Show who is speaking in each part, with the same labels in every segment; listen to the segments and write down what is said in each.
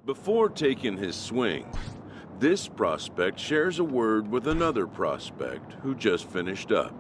Speaker 1: Before taking his swing, this prospect shares a word with another prospect who just finished up.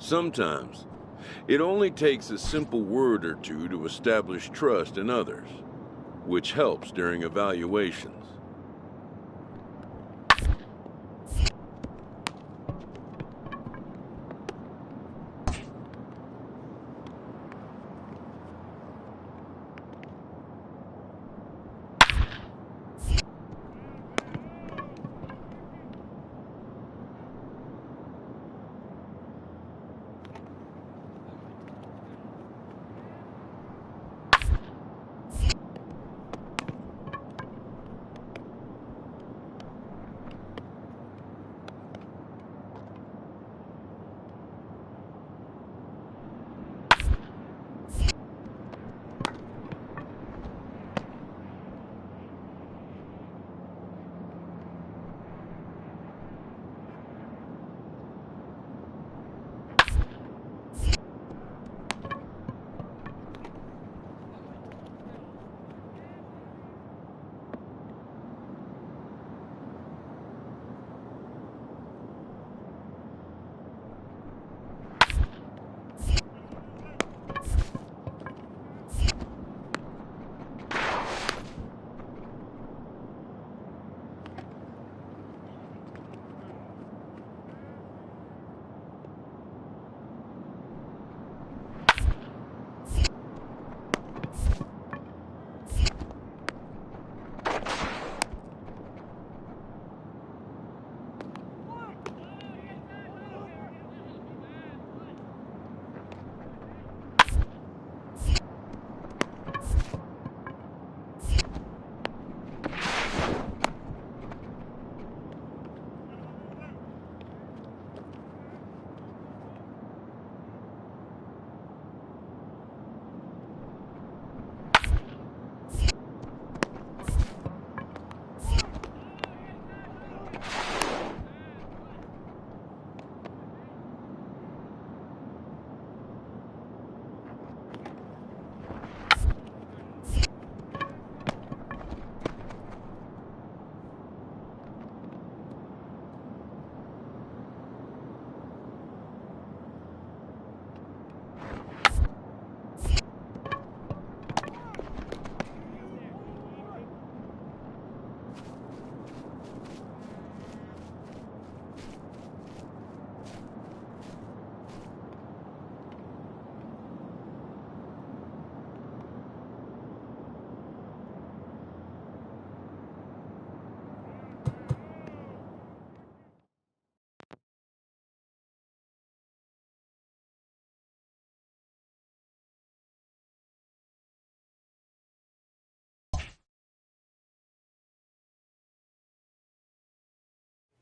Speaker 1: Sometimes, it only takes a simple word or two to establish trust in others, which helps during evaluations.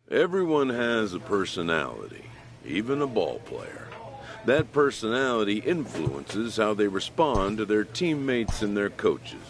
Speaker 1: Everyone has a personality, even a ball player. That personality influences how they respond to their teammates and their coaches.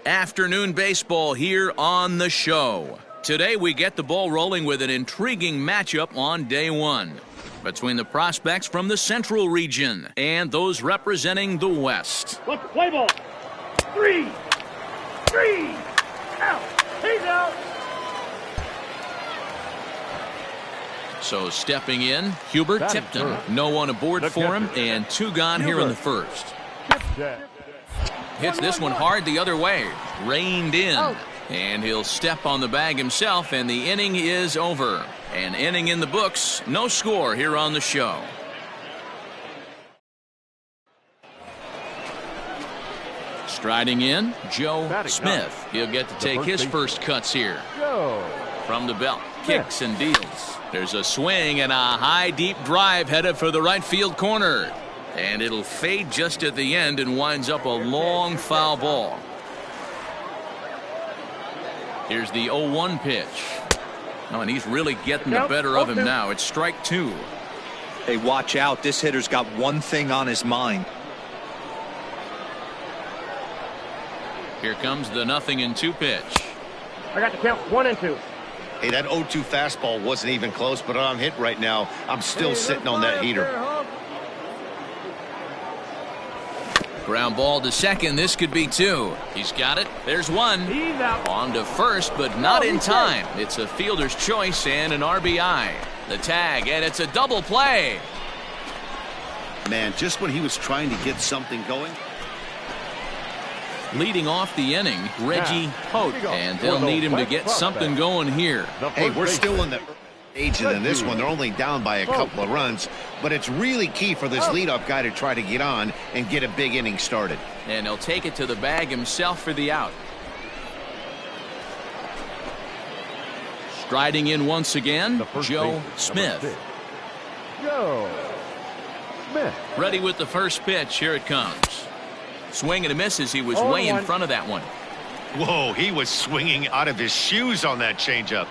Speaker 2: Afternoon baseball here on the show. Today we get the ball rolling with an intriguing matchup on day one between the prospects from the Central region and those representing the West.
Speaker 3: Let's play ball. 3, out. He's out.
Speaker 2: So stepping in, Hubert Tipton. No one aboard for him, and 2 gone here in the first. Hits this one hard the other way. Reined in. And he'll step on the bag himself, and the inning is over. An inning in the books. No score here on the show. Striding in, Joe Smith. He'll get to take his first cuts here. From the belt. Kicks and deals. There's a swing and a high, deep drive headed for the right field corner. And it'll fade just at the end and winds up a long foul ball. Here's the 0-1 pitch. Oh, and he's really getting the better of him now. It's strike 2.
Speaker 4: Hey, watch out. This hitter's got one thing on his mind.
Speaker 2: Here comes the 0-2 pitch.
Speaker 3: I got the count 1 and 2.
Speaker 5: Hey, that 0-2 fastball wasn't even close, but I'm hit right now. I'm still sitting on that heater.
Speaker 2: Ground ball to second. This could be 2. He's got it. There's 1.
Speaker 3: He's out.
Speaker 2: On to first, but not in time. It's a fielder's choice and an RBI. The tag, and it's a double play.
Speaker 5: Man, just when he was trying to get something going.
Speaker 2: Leading off the inning, Reggie Hote, and they'll need him to get something going here.
Speaker 5: Hey, we're still in the stage in this one. They're only down by a couple of runs, but it's really key for this leadoff guy to try to get on and get a big inning started.
Speaker 2: And he'll take it to the bag himself for the out. Striding in once again, Joe Smith. Ready with the first pitch. Here it comes. Swing and a miss as he was way in front of that one.
Speaker 5: Whoa, he was swinging out of his shoes on that changeup.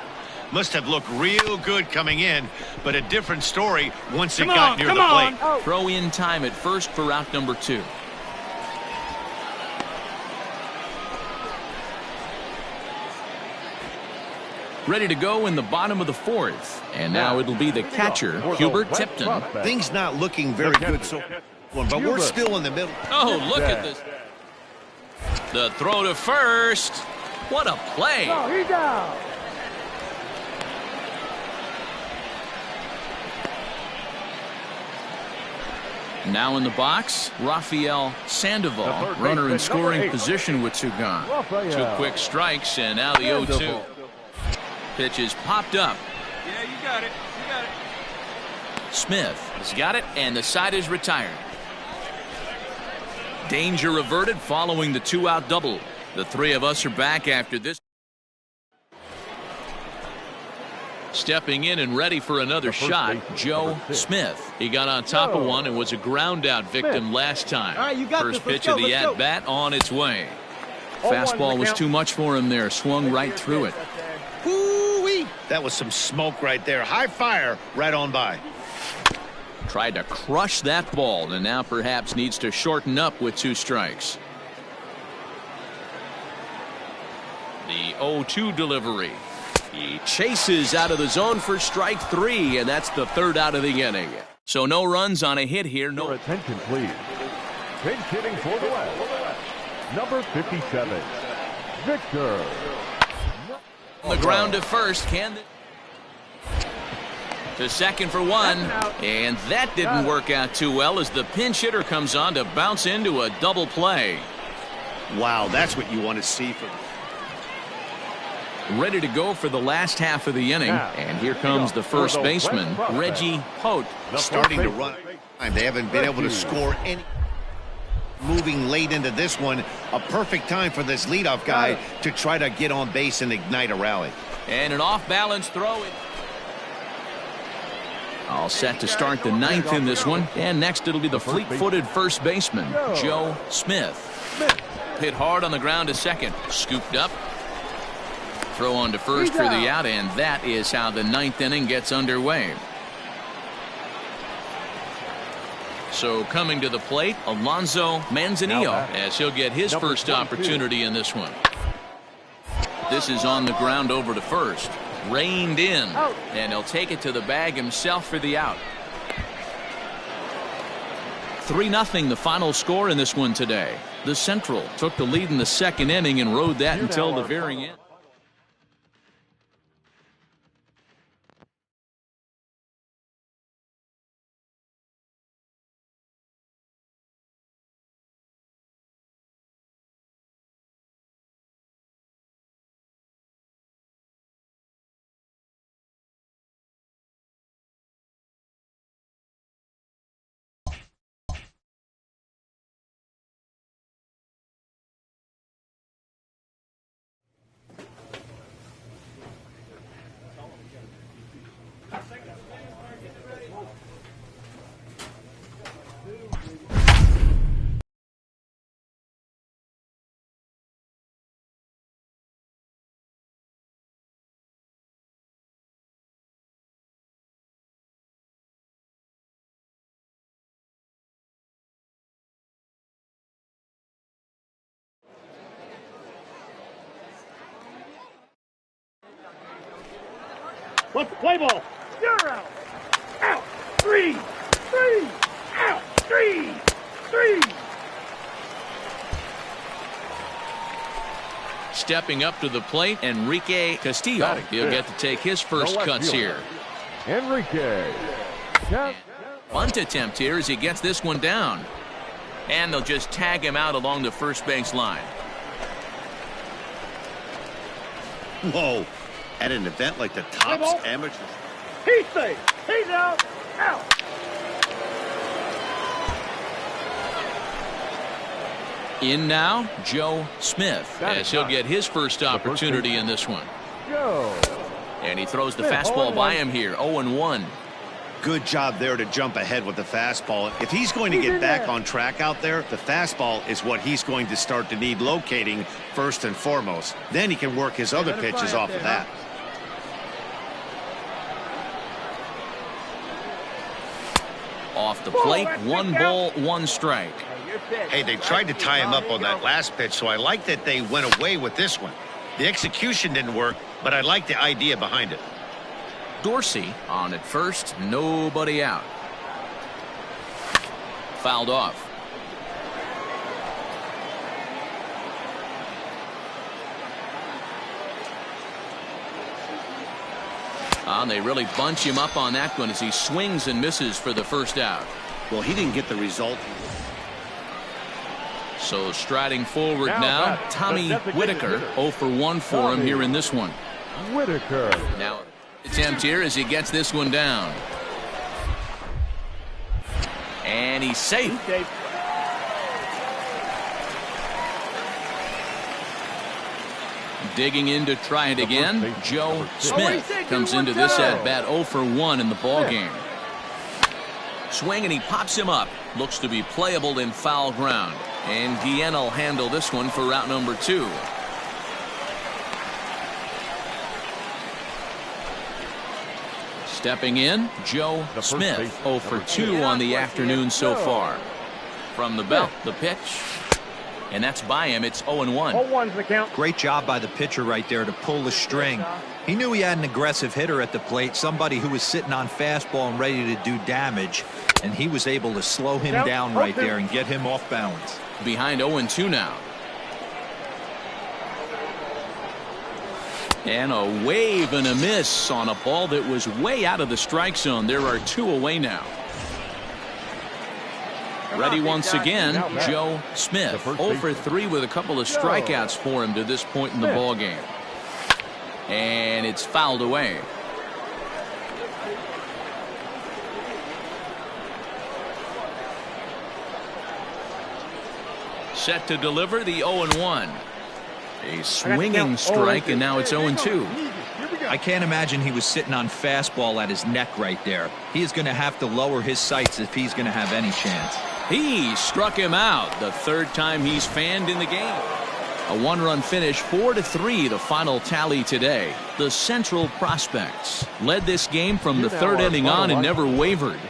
Speaker 5: Must have looked real good coming in, but a different story once it got near the plate.
Speaker 2: Throw in time at first for out number 2. Ready to go in the bottom of the 4th. And now it'll be the catcher, Hubert Tipton.
Speaker 5: Things not looking very good so far, but we're still in the middle.
Speaker 2: Oh, look at this. The throw to first. What a play.
Speaker 3: He's out.
Speaker 2: Now in the box, Rafael Sandoval, runner in scoring position with 2 gone. 2 quick strikes, and now the 0-2. Pitch is popped up.
Speaker 3: Yeah, you got it.
Speaker 2: Smith has got it, and the side is retired. Danger averted following the 2-out double. The 3 of us are back after this. Stepping in and ready for another shot, Joe Smith. He got on top of one and was a ground-out victim last time. First pitch of the at-bat on its way. Fastball was too much for him there. Swung right through it.
Speaker 5: Woo-wee. That was some smoke right there. High fire right on by.
Speaker 2: Tried to crush that ball, and now perhaps needs to shorten up with 2 strikes. The 0-2 delivery. He chases out of the zone for strike 3, and that's the 3rd out of the inning. So no runs on a hit here. No.
Speaker 6: Your attention, please. Pinch hitting for the West. Number 57, Victor.
Speaker 2: On the ground to first. To second for one, and that didn't work out too well as the pinch hitter comes on to bounce into a double play.
Speaker 5: Wow, that's what you want to see from.
Speaker 2: Ready to go for the last half of the inning, and here comes the first baseman, Reggie Holt.
Speaker 5: Starting to run. They haven't been able to score any. Moving late into this one, a perfect time for this leadoff guy to try to get on base and ignite a rally.
Speaker 2: And an off-balance throw. All set to start the ninth in this one, and next it'll be the fleet-footed first baseman, Joe Smith. Hit hard on the ground to second, scooped up. Throw on to first for the out, and that is how the ninth inning gets underway. So coming to the plate, Alonso Manzanillo, as he'll get his first opportunity in this one. This is on the ground over to first. Reined in, and he'll take it to the bag himself for the out. 3-0 the final score in this one today. The Central took the lead in the second inning and rode that until the very end.
Speaker 3: What's the play ball? You're out. Out. 3. 3. Out. 3. 3.
Speaker 2: Stepping up to the plate, Enrique Castillo. He'll get to take his first cuts here.
Speaker 6: Enrique.
Speaker 2: Bunt attempt here as he gets this one down. And they'll just tag him out along the first base line.
Speaker 5: Whoa. At an event like the Topps Amateurs.
Speaker 3: He's safe. He's out. Out.
Speaker 2: In now, Joe Smith, as he'll get his first opportunity in this one. And he throws the fastball by him here, 0-1.
Speaker 5: Good job there to jump ahead with the fastball. If he's going to get back on track out there, the fastball is what he's going to start to need locating first and foremost. Then he can work his other pitches off of that.
Speaker 2: Off the plate, 1 ball, 1 strike.
Speaker 5: Hey, they tried to tie him up on that last pitch, so I like that they went away with this one. The execution didn't work, but I like the idea behind it.
Speaker 2: Dorsey on at first, nobody out. Fouled off. They really bunch him up on that one as he swings and misses for the first out.
Speaker 5: Well, he didn't get the result.
Speaker 2: So striding forward now, Tommy Whitaker. 0-for-1 for him here in this one.
Speaker 6: Whitaker.
Speaker 2: Now attempt here as he gets this one down. And he's safe. Digging in to try it again. Joe Smith comes into this at bat 0-for-1 in the ball game. Swing and he pops him up. Looks to be playable in foul ground. And Guillen will handle this one for route number 2. Stepping in, Joe Smith, 0-for-2 on the afternoon so far. From the belt, the pitch. And that's by him. It's 0-1.
Speaker 3: 0-1's the count.
Speaker 4: Great job by the pitcher right there to pull the string. He knew he had an aggressive hitter at the plate, somebody who was sitting on fastball and ready to do damage, and he was able to slow him down right there and get him off balance.
Speaker 2: Behind 0-2 now. And a wave and a miss on a ball that was way out of the strike zone. There are 2 away now. Ready once again, Joe Smith. 0 for 3 with a couple of strikeouts for him to this point in the ball game. And it's fouled away. Set to deliver the 0-1. A swinging strike, and now it's 0-2.
Speaker 4: I can't imagine he was sitting on fastball at his neck right there. He is going to have to lower his sights if he's going to have any chance.
Speaker 2: He struck him out the 3rd time he's fanned in the game. A 1-run finish, 4-3, the final tally today. The Central Prospects led this game from the 3rd inning on and never wavered.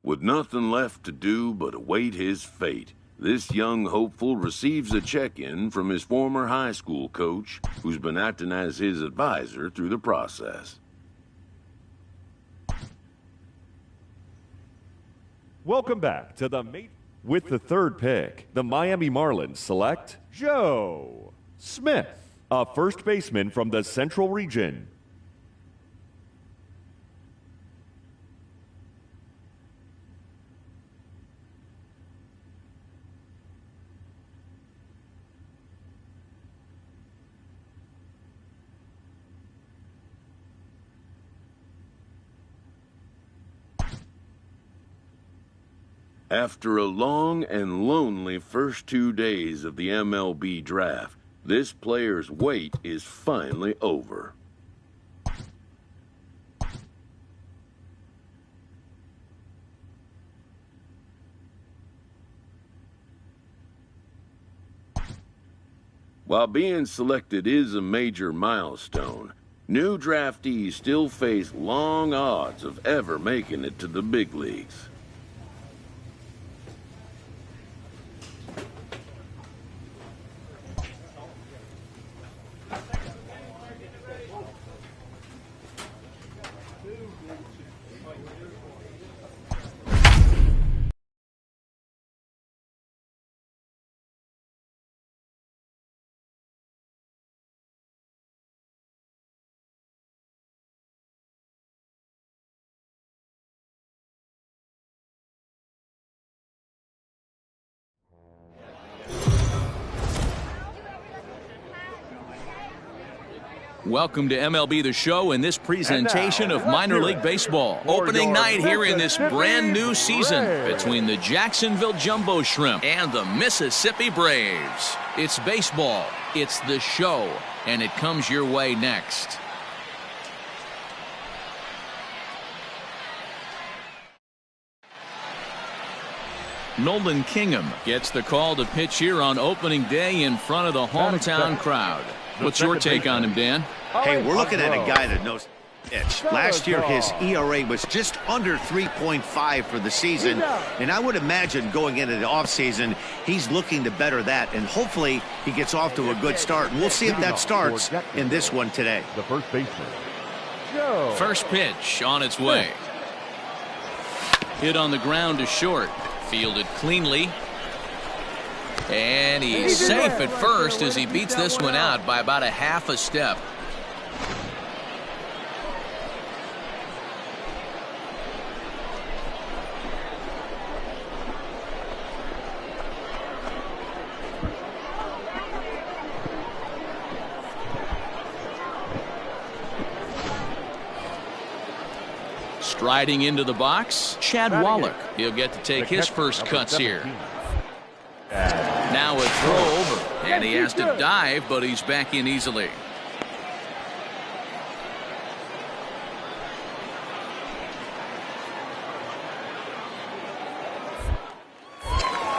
Speaker 1: With nothing left to do but await his fate, this young hopeful receives a check-in from his former high school coach, who's been acting as his advisor through the process.
Speaker 6: Welcome back to the mate. With the 3rd pick, the Miami Marlins select Joe Smith, a first baseman from the Central Region.
Speaker 1: After a long and lonely first 2 days of the MLB draft, this player's wait is finally over. While being selected is a major milestone, new draftees still face long odds of ever making it to the big leagues.
Speaker 2: Welcome to MLB The Show in this presentation of minor league baseball. Opening night here in this brand new season between the Jacksonville Jumbo Shrimp and the Mississippi Braves. It's baseball, it's the show, and it comes your way next. Nolan Kingham gets the call to pitch here on opening day in front of the hometown crowd. What's your take on him, Dan?
Speaker 5: Hey, we're looking at a guy that knows pitch. Last year, his ERA was just under 3.5 for the season, and I would imagine going into the offseason, he's looking to better that, and hopefully he gets off to a good start. And we'll see if that starts in this one today.
Speaker 6: The first baseman.
Speaker 2: First pitch on its way. Hit on the ground to short. Fielded cleanly. And he's safe at first as he beats this one out by about a half a step. Striding into the box, Chad Wallach. He'll get to take his first cuts here. Now a throw over, and he has to dive, but he's back in easily.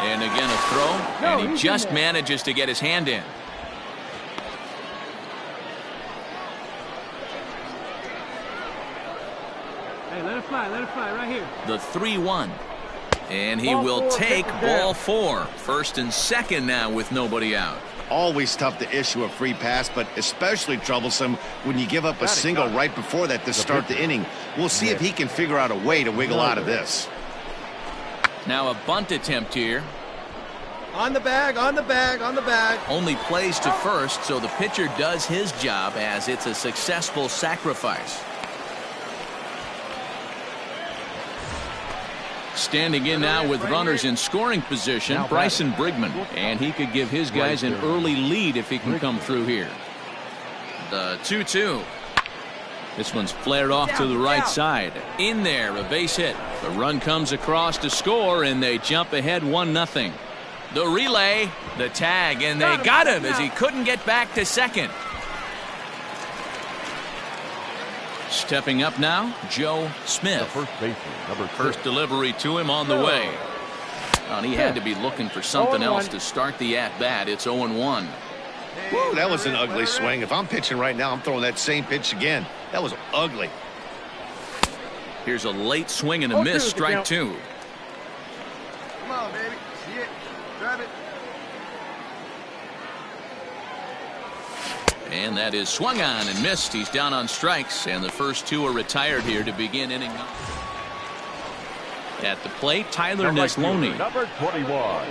Speaker 2: And again a throw, and he just manages to get his hand in.
Speaker 7: Hey, let it fly right here.
Speaker 2: The 3-1. And he will take ball 4. First and second now with nobody out.
Speaker 5: always tough to issue a free pass, but especially troublesome when you give up a single right before that to start the inning. We'll see if he can figure out a way to wiggle out of this.
Speaker 2: Now a bunt attempt here.
Speaker 8: On the bag, on the bag, on the bag.
Speaker 2: Only plays to first, so the pitcher does his job as it's a successful sacrifice. Standing in now with runners in scoring position, Bryson Brigman, and he could give his guys an early lead if he can come through here. The 2-2. This one's flared off to the right side. In there, a base hit. The run comes across to score, and they jump ahead 1-0. The relay, the tag, and they got him as he couldn't get back to second. Stepping up now, Joe Smith.
Speaker 6: First baseman, number 6.
Speaker 2: First delivery to him on the way. And he had to be looking for something else to start the at-bat. It's 0-1.
Speaker 5: Woo, that was an ugly swing. If I'm pitching right now, I'm throwing that same pitch again. That was ugly.
Speaker 2: Here's a late swing and a miss, strike 2.
Speaker 8: Come on, baby. See it. Grab it.
Speaker 2: And that is swung on and missed. He's down on strikes, and the first 2 are retired here to begin inning. At the plate, Tyler Nesloney.
Speaker 6: Number 21,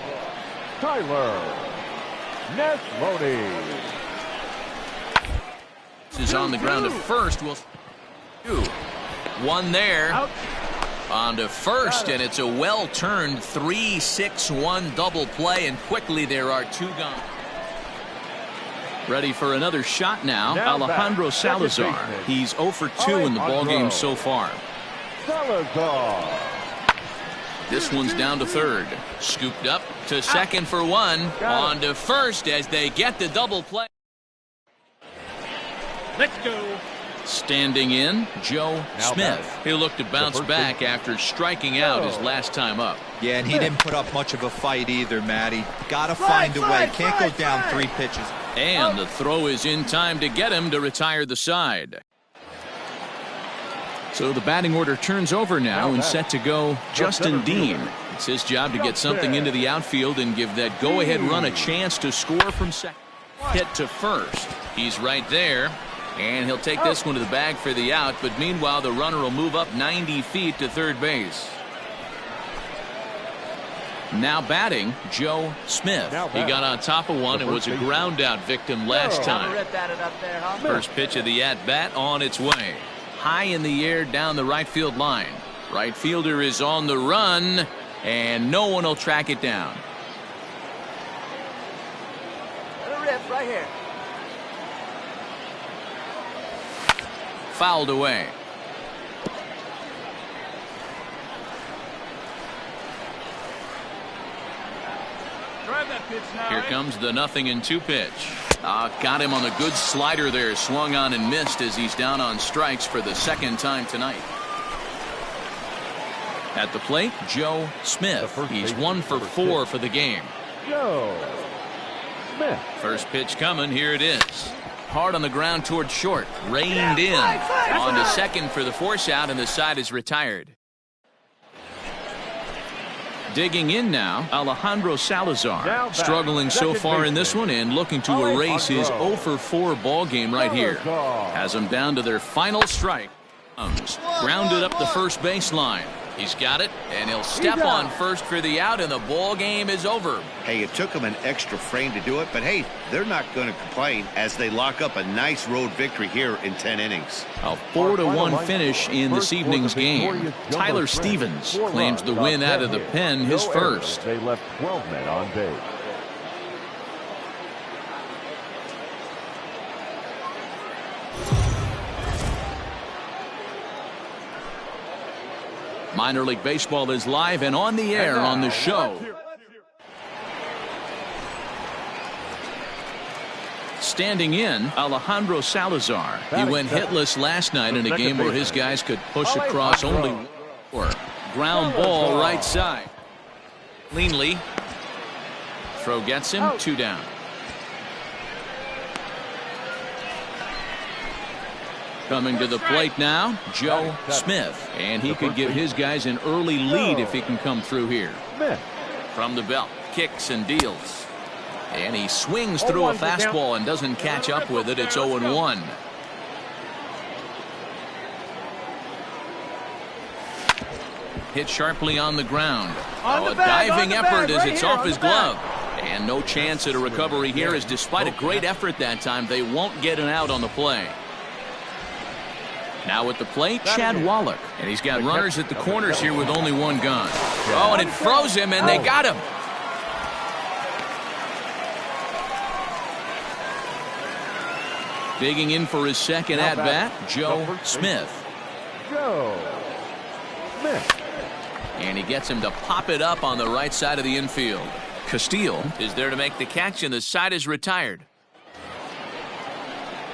Speaker 6: Tyler Nesloney.
Speaker 2: Is on the ground to first. Will 1 there.
Speaker 3: Out.
Speaker 2: On to first, and it's a well-turned 3-6-1 double play, and quickly there are 2 gone. Ready for another shot now, Alejandro Salazar. He's 0 for 2 in the ballgame so far.
Speaker 6: Salazar.
Speaker 2: This one's down to third. Scooped up to second for 1. On to first as they get the double play.
Speaker 3: Let's go.
Speaker 2: Standing in, Joe Smith. He'll look to bounce back after striking out his last time up.
Speaker 4: Yeah, and he didn't put up much of a fight either, Matty. Got to find a way. Can't go down 3 pitches.
Speaker 2: And the throw is in time to get him to retire the side. So the batting order turns over now and set to go Justin Dean. It's his job to get something into the outfield and give that go-ahead run a chance to score from second. Hit to first. He's right there. And he'll take this one to the bag for the out, but meanwhile the runner will move up 90 feet to third base. Now batting, Joe Smith. He got on top of one and was a ground out victim last time. First pitch of the at-bat on its way. High in the air down the right field line. Right fielder is on the run, and no one will track it down.
Speaker 8: Let it rip right here.
Speaker 2: Fouled away.
Speaker 3: Drive that pitch now.
Speaker 2: Here comes the 0-2 pitch. Got him on a good slider there. Swung on and missed as he's down on strikes for the second time tonight. At the plate, Joe Smith. He's 1 for 4 for the game.
Speaker 6: Joe Smith.
Speaker 2: First pitch coming. Here it is. Hard on the ground toward short. Reined in. On to second for the force out, and the side is retired. Digging in now, Alejandro Salazar. Struggling so far in this one and looking to erase his 0 for 4 ball game right here. Has them down to their final strike. Grounded up the first baseline. He's got it, and he'll step on first for the out, and the ball game is over.
Speaker 5: Hey, it took them an extra frame to do it, but hey, they're not going to complain as they lock up a nice road victory here in 10 innings.
Speaker 2: A 4-1 finish in this evening's game. Tyler Stevens claims the win out of the pen, his first.
Speaker 6: They left 12 men on base.
Speaker 2: Minor League Baseball is live and on the air on the show. Standing in, Alejandro Salazar. He went hitless last night in a game where his guys could push across only one. Ground ball right side. Cleanly. Throw gets him, 2 down. Coming to the plate now, Joe Smith. And he could give his guys an early lead if he can come through here. From the belt, kicks and deals. And he swings through a fastball and doesn't catch up with it. It's 0-1. Hit sharply on the ground. A diving effort as it's off his glove. And no chance at a recovery here, as despite a great effort that time, they won't get an out on the play. Now at the plate, Chad Wallach. And he's got runners at the corners here with only one gun. Oh, and it froze him, and they got him. Digging in for his second at-bat, Joe Smith. And he gets him to pop it up on the right side of the infield. Castillo is there to make the catch, and the side is retired.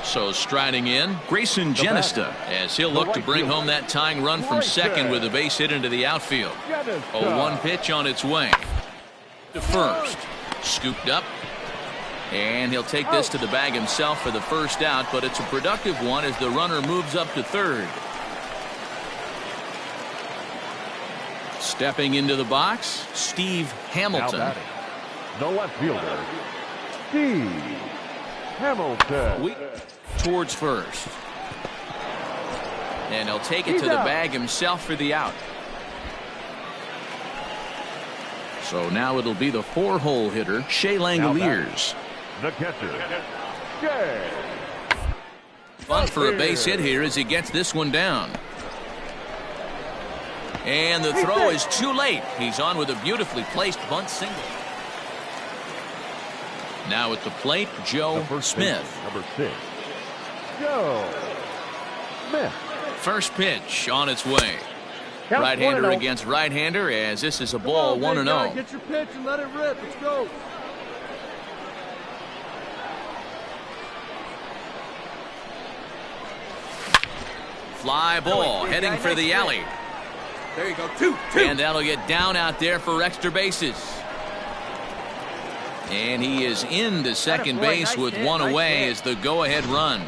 Speaker 2: So striding in, Grayson Genesta, as he'll look to bring home that tying run from second with a base hit into the outfield. A 1 pitch on its way to first. Scooped up. And he'll take this to the bag himself for the first out, but it's a productive one as the runner moves up to third. Stepping into the box, Steve Hamilton.
Speaker 6: The left fielder, Steve Hamilton.
Speaker 2: Towards first. And he'll take it to the bag himself for the out. So now it'll be the 4-hole hitter, Shea Langoliers.
Speaker 6: The catcher, Shea.
Speaker 2: Bunt for a base hit here as he gets this one down. And the throw is too late. He's on with a beautifully placed bunt single. Now at the plate, Joe Smith.
Speaker 6: Number 6, Joe Smith.
Speaker 2: First pitch on its way. Right-hander against right-hander, as this is a ball 1-0.
Speaker 8: Get your pitch and let it rip. Let's go.
Speaker 2: Fly ball heading for the alley.
Speaker 8: There you go. 2.
Speaker 2: And that'll get down out there for extra bases. And he is into second base with one away as the go-ahead run.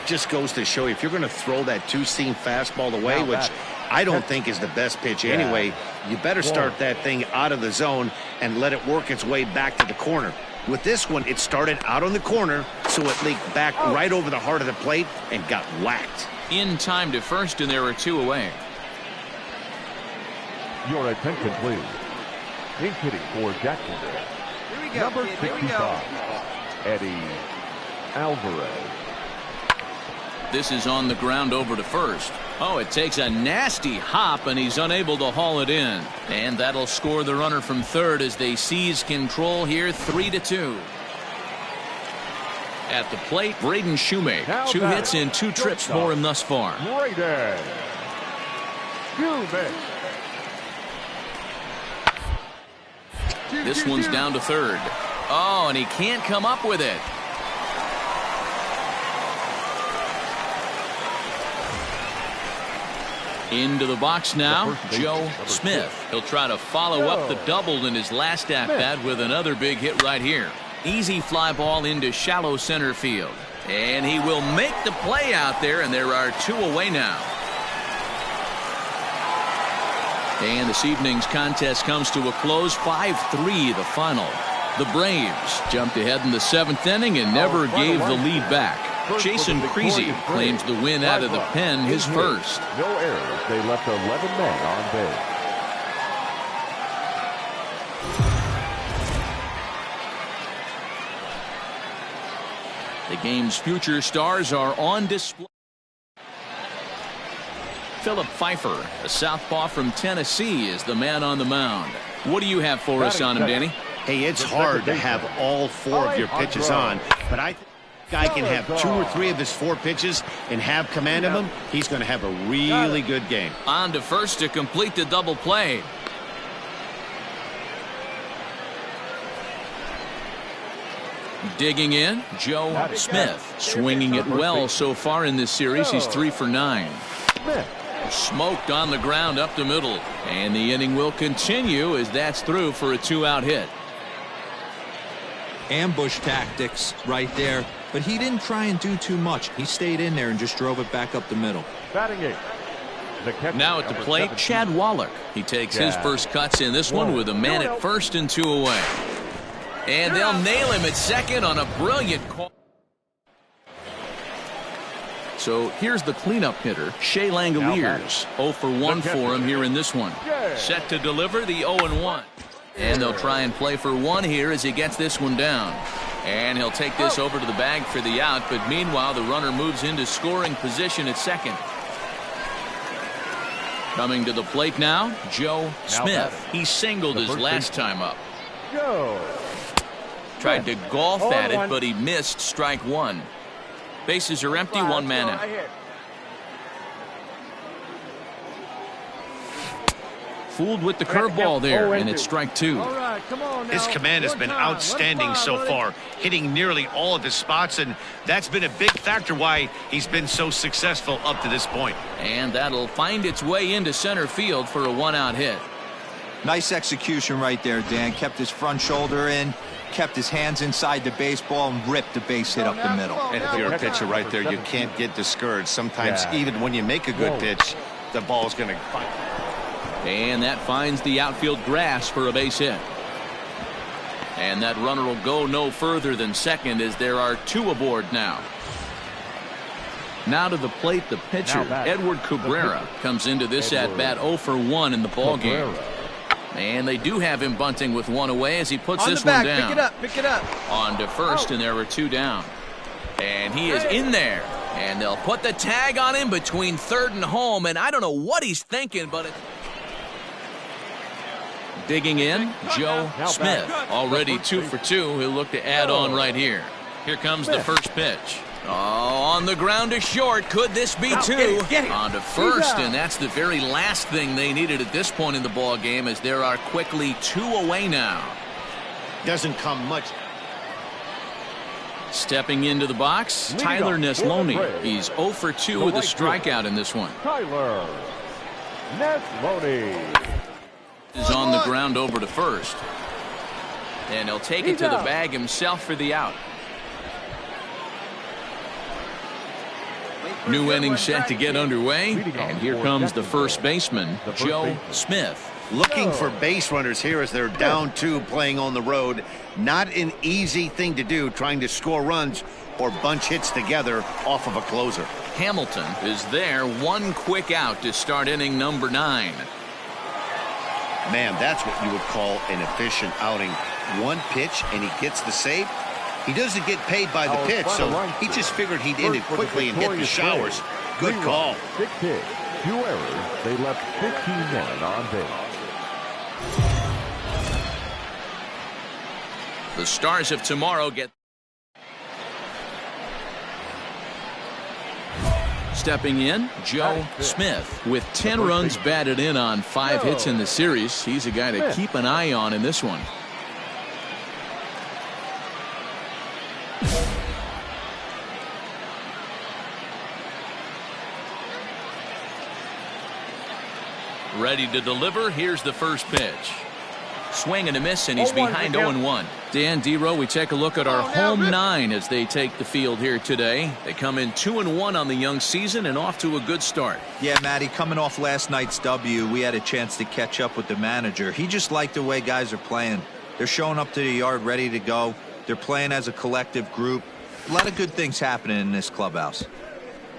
Speaker 5: Just goes to show you, if you're going to throw that two-seam fastball away, which I don't think is the best pitch anyway, you better start that thing out of the zone and let it work its way back to the corner. With this one, it started out on the corner, so it leaked back right over the heart of the plate and got whacked.
Speaker 2: In time to first, and there are 2 away.
Speaker 6: Your attention, please. In hitting for Jacksonville, number 65, Eddie Alvarez.
Speaker 2: This is on the ground over to first. Oh, it takes a nasty hop, and he's unable to haul it in. And that'll score the runner from third as they seize control here, 3-2. At the plate, Braden Shoemake. 2 hits in 2 trips for him thus far.
Speaker 6: Braden Shoemake.
Speaker 2: This one's down to third. Oh, and he can't come up with it. Into the box now, Joe Smith. He'll try to follow up the double in his last at-bat with another big hit right here. Easy fly ball into shallow center field. And he will make the play out there, and there are 2 away now. And this evening's contest comes to a close, 5-3 the final. The Braves jumped ahead in the 7th inning and never gave the lead back. Jason Creasy claims the win out of the pen, his first.
Speaker 6: No errors. They left 11 men on base.
Speaker 2: The game's future stars are on display. Philip Pfeiffer, a southpaw from Tennessee, is the man on the mound. What do you have for us on him, Danny?
Speaker 5: Hey, it's hard to have all 4 of your pitches on, but I think guy can have 2 or 3 of his 4 pitches and have command of them. He's going to have a really good game.
Speaker 2: On to first to complete the double play. Digging in, Joe Smith. Swinging it well so far in this series. He's 3 for 9. Smoked on the ground up the middle. And the inning will continue as that's through for a 2-out hit.
Speaker 4: Ambush tactics right there, but he didn't try and do too much. He stayed in there and just drove it back up the middle.
Speaker 6: Batting 8.
Speaker 2: Now at the plate, Chad Wallach. He takes his first cuts in this one with a man at first and 2 away. And they'll nail him at second on a brilliant call. So here's the cleanup hitter, Shea Langoliers. 0 for 1 for him here in this one. Set to deliver the 0-1. And they'll try and play for one here as he gets this one down. And he'll take this over to the bag for the out, but meanwhile the runner moves into scoring position at second. Coming to the plate now, Joe Smith. He singled his last time up. Tried to golf at it, but he missed strike one. Bases are empty, one man out. Fooled with the curveball there, and it's strike two.
Speaker 5: His command has been outstanding so far, hitting nearly all of his spots, and that's been a big factor why he's been so successful up to this point.
Speaker 2: And that'll find its way into center field for a one-out hit.
Speaker 4: Nice execution right there, Dan. Kept his front shoulder in, kept his hands inside the baseball, and ripped the base hit up the middle.
Speaker 5: And if you're a pitcher right there, you can't get discouraged. Sometimes even when you make a good pitch, the ball's going to...
Speaker 2: And that finds the outfield grass for a base hit. And that runner will go no further than second as there are two aboard now. Now to the plate, the pitcher, Edward Cabrera, comes into this at-bat 0 for 1 in the ballgame. And they do have him bunting with one away as he puts this one down.
Speaker 8: Pick it up.
Speaker 2: On to first, and there were two down. And he is in there. And they'll put the tag on him between third and home. And I don't know what he's thinking, but... Digging in, Joe Smith. Already 2 for 2. He'll look to add on right here. Here comes the first pitch. Oh, on the ground to short. Could this be two? On to first, and that's the very last thing they needed at this point in the ball game, as there are quickly two away now.
Speaker 5: Doesn't come much.
Speaker 2: Stepping into the box, Tyler Neslony. He's 0 for 2 with a strikeout in this one.
Speaker 6: Tyler Neslony
Speaker 2: is on the ground over to first. And he'll take it to the bag himself for the out. New inning set to get underway, and here comes the first baseman, Joe Smith.
Speaker 5: Looking for base runners here as they're down 2 playing on the road. Not an easy thing to do, trying to score runs or bunch hits together off of a closer.
Speaker 2: Hamilton is there, one quick out to start inning number 9.
Speaker 5: Man, that's what you would call an efficient outing. One pitch and he gets the save. He doesn't get paid by the pitch, so he just figured he'd end it quickly and hit the showers. Good call.
Speaker 6: Big pitch, 2 errors. They left 15 men on base.
Speaker 2: The Stars of tomorrow get... Stepping in, Joe Smith with 10 runs batted in on 5 hits in the series. He's a guy to keep an eye on in this one. Ready to deliver. Here's the first pitch. Swing and a miss, and he's behind 0-1. Dan Dero, we take a look at our home 9 as they take the field here today. They come in 2-1 on the young season and off to a good start.
Speaker 4: Yeah, Matty, coming off last night's W, we had a chance to catch up with the manager. He just liked the way guys are playing. They're showing up to the yard ready to go. They're playing as a collective group. A lot of good things happening in this clubhouse.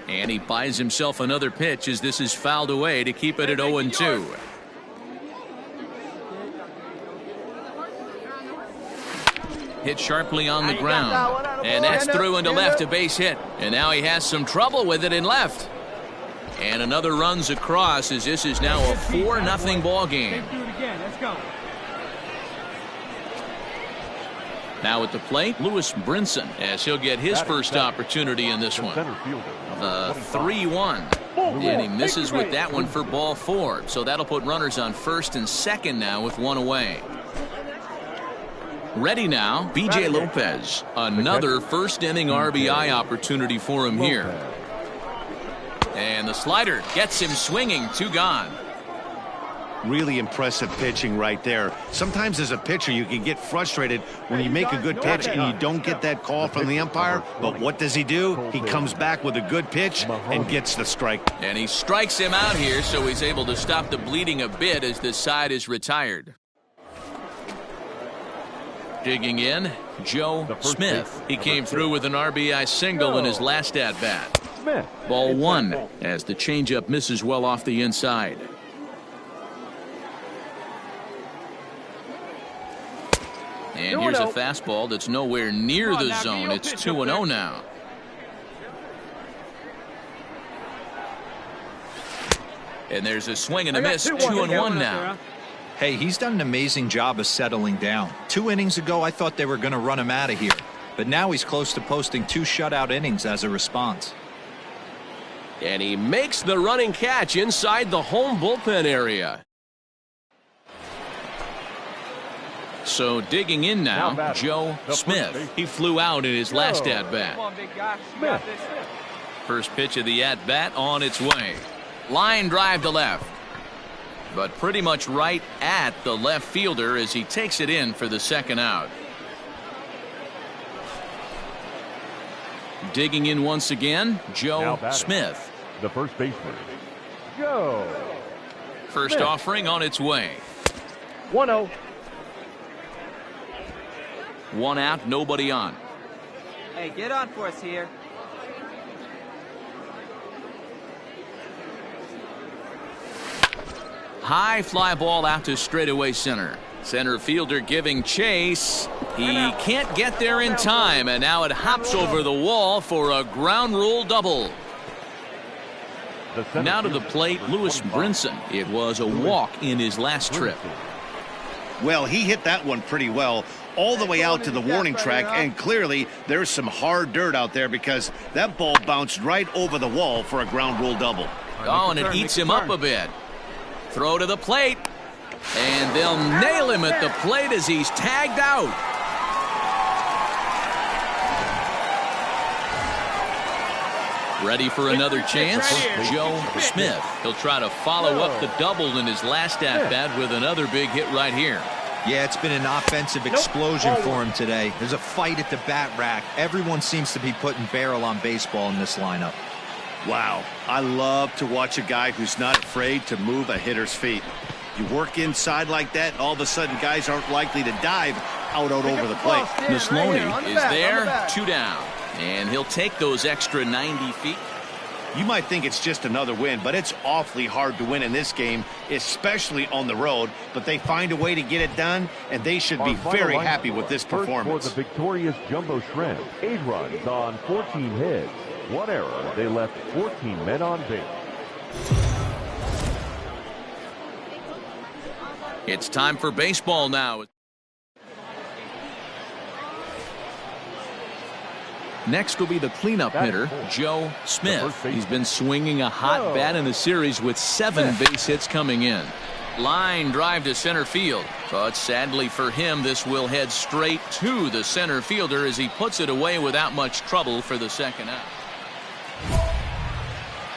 Speaker 2: And he buys himself another pitch as this is fouled away to keep it at 0-2. Hit sharply on the ground. And that's through into left, a base hit. And now he has some trouble with it in left. And another runs across as this is now a 4-0 ball game. Now at the plate, Lewis Brinson, as he'll get his first opportunity in this one. 3-1. And he misses with that one for ball 4. So that'll put runners on first and second now with one away. Ready now, B.J. Lopez. Another first inning RBI opportunity for him here. And the slider gets him swinging, 2 gone.
Speaker 5: Really impressive pitching right there. Sometimes as a pitcher you can get frustrated when you make a good pitch and you don't get that call from the umpire. But what does he do? He comes back with a good pitch and gets the strike.
Speaker 2: And he strikes him out here, so he's able to stop the bleeding a bit as this side is retired. Digging in, Joe Smith. He came through with an RBI single in his last at-bat. Ball 1 as the changeup misses well off the inside. And here's a fastball that's nowhere near the zone. It's 2-0 now. And there's a swing and a miss. 2-1 now.
Speaker 4: Hey, he's done an amazing job of settling down. 2 innings ago, I thought they were going to run him out of here. But now he's close to posting 2 shutout innings as a response.
Speaker 9: And he makes the running catch inside the home bullpen area.
Speaker 2: So digging in now, Joe Smith. He flew out in his last at-bat. First pitch of the at-bat on its way. Line drive to left. But pretty much right at the left fielder as he takes it in for the second out. Digging in once again, Joe Smith.
Speaker 6: The first baseman, Joe.
Speaker 2: First offering on its way.
Speaker 3: 1-0.
Speaker 2: 1 out, nobody on.
Speaker 10: Hey, get on for us here.
Speaker 2: High fly ball out to straightaway center. Center fielder giving chase. He can't get there in time, and now it hops over the wall for a ground rule double. Now to the plate, Lewis Brinson. It was a walk in his last trip.
Speaker 5: Well, he hit that one pretty well all the way out to the warning track, and clearly there's some hard dirt out there because that ball bounced right over the wall for a ground rule double.
Speaker 2: Oh, and it eats him up a bit. Throw to the plate, and they'll nail him at the plate as he's tagged out. Ready for another chance? Joe Smith. He'll try to follow up the double in his last at-bat with another big hit right here.
Speaker 4: Yeah, it's been an offensive explosion for him today. There's a fight at the bat rack. Everyone seems to be putting barrel on baseball in this lineup.
Speaker 5: Wow, I love to watch a guy who's not afraid to move a hitter's feet. You work inside like that, all of a sudden guys aren't likely to dive out over the plate.
Speaker 2: Misloney is there, 2 down. And he'll take those extra 90 feet.
Speaker 5: You might think it's just another win, but it's awfully hard to win in this game, especially on the road. But they find a way to get it done, and they should be very happy with this performance.
Speaker 6: For the victorious Jumbo Shrimp, 8 runs on 14 hits. 1 error. They left 14 men on base.
Speaker 2: It's time for baseball now. Next will be the cleanup hitter, Joe Smith. He's been swinging a hot bat in the series with 7 base hits coming in. Line drive to center field, but sadly for him, this will head straight to the center fielder as he puts it away without much trouble for the second out.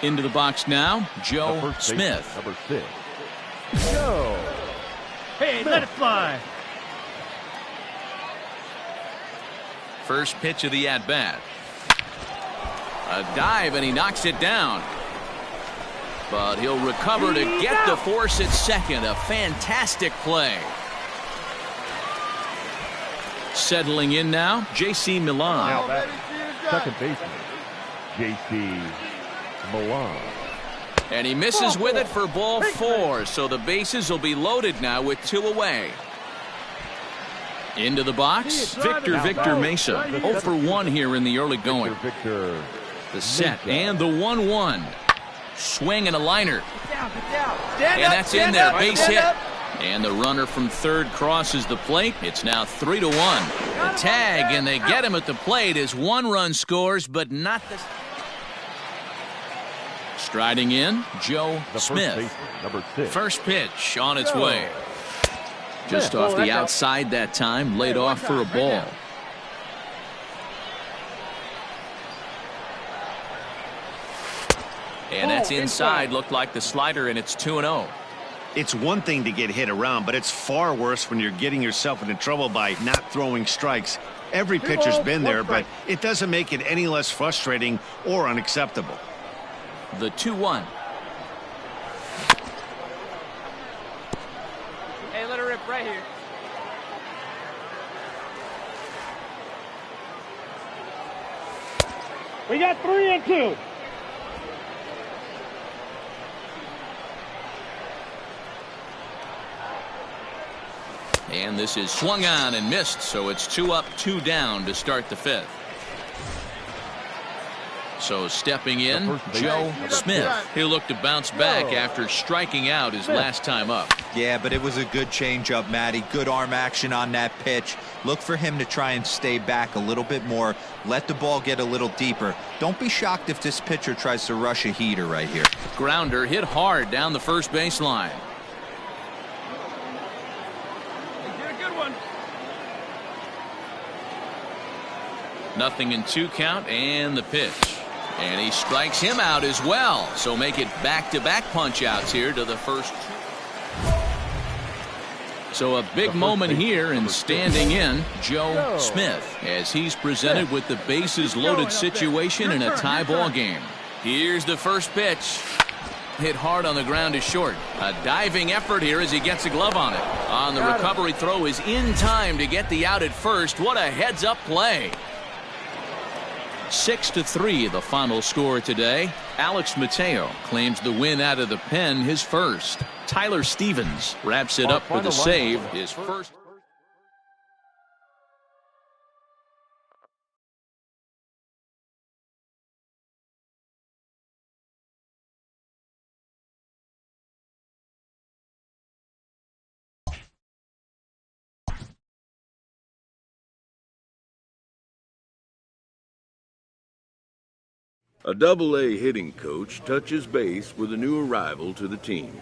Speaker 2: Into the box now, Joe Smith.
Speaker 6: Number 6, Joe.
Speaker 3: Hey, let it fly.
Speaker 2: First pitch of the at-bat. A dive, and he knocks it down. But he'll recover to get the force at second. A fantastic play. Settling in now, J.C. Milan.
Speaker 6: Second baseman, J.C. Milan.
Speaker 2: And he misses with it for ball 4. So the bases will be loaded now with 2 away. Into the box, Victor Mesa. 0 for 1 here in the early going. The set and the 1-1. Swing and a liner. And that's in there, base hit. And the runner from third crosses the plate. It's now 3-1. The tag, and they get him at the plate as 1 run scores, but not the... Striding in, Joe Smith. First pitch on its way. Just off the outside that time, laid off for a ball. And that's inside, looked like the slider, and it's 2-0.
Speaker 5: It's one thing to get hit around, but it's far worse when you're getting yourself into trouble by not throwing strikes. Every pitcher's been there, but it doesn't make it any less frustrating or unacceptable.
Speaker 2: The 2-1.
Speaker 10: Hey, let her rip right here.
Speaker 3: We got 3 and 2.
Speaker 2: And this is swung on and missed, so it's 2 up, 2 down to start the 5th. So stepping in, Joe Smith. He'll look to bounce back after striking out his last time up.
Speaker 4: Yeah, but it was a good changeup, Matty. Good arm action on that pitch. Look for him to try and stay back a little bit more. Let the ball get a little deeper. Don't be shocked if this pitcher tries to rush a heater right here.
Speaker 2: Grounder hit hard down the first baseline. Nothing in 2 count and the pitch. And he strikes him out as well. So make it back-to-back punch-outs here to the first. So a big moment here, and standing in, Joe Smith, as he's presented with the bases-loaded situation in a tie ball game. Here's the first pitch. Hit hard on the ground to short. A diving effort here as he gets a glove on it. On the recovery throw is in time to get the out at first. What a heads-up play. 6-3 the final score today. Alex Mateo claims the win out of the pen, his first. Tyler Stevens wraps it up for the save, his first.
Speaker 1: A Double-A hitting coach touches base with a new arrival to the team.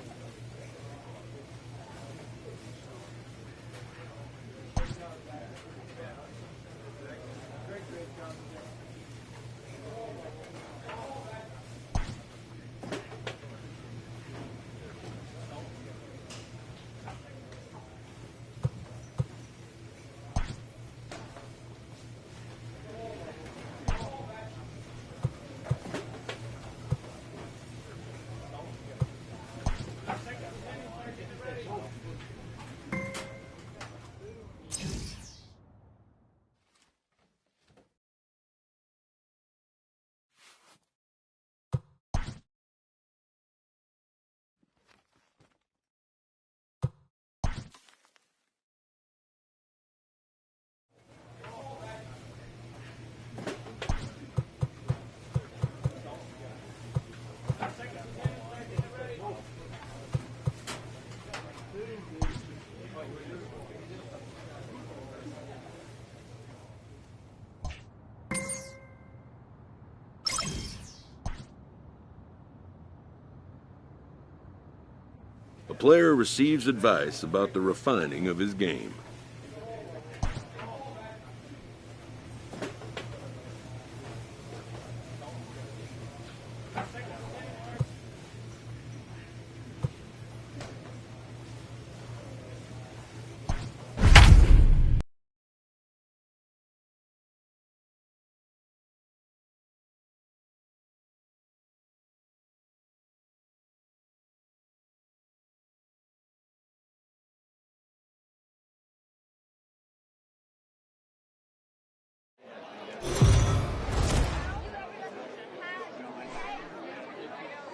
Speaker 1: A player receives advice about the refining of his game.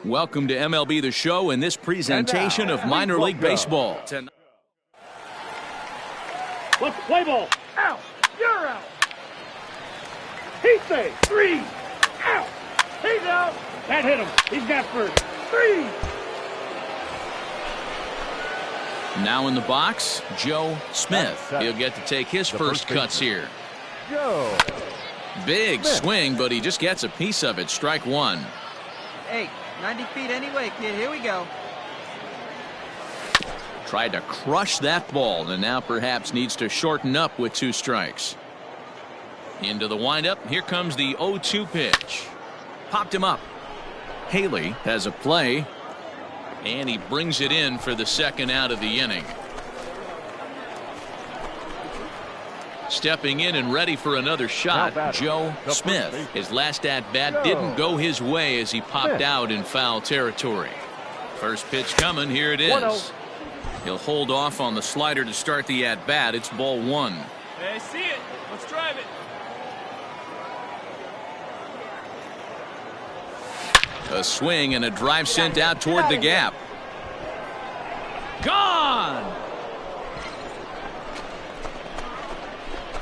Speaker 2: Welcome to MLB The Show and this presentation of minor league baseball.
Speaker 3: Let's play ball. Out. You're out. He's safe. 3. Out. He's out. That hit him. He's got first. 3.
Speaker 2: Now in the box, Joe Smith. He'll get to take his first cuts here.
Speaker 6: Joe.
Speaker 2: Big swing, but he just gets a piece of it. Strike 1.
Speaker 10: Hey, 90 feet anyway, kid. Here we go.
Speaker 2: Tried to crush that ball, and now perhaps needs to shorten up with 2 strikes. Into the windup. Here comes the 0-2 pitch. Popped him up. Haley has a play, and he brings it in for the second out of the inning. Stepping in and ready for another shot, Joe Smith. His last at-bat didn't go his way as he popped out in foul territory. First pitch coming. Here it is. He'll hold off on the slider to start the at-bat. It's ball 1.
Speaker 7: Hey, I see it. Let's drive it.
Speaker 2: A swing and a drive sent out toward the gap. Gone!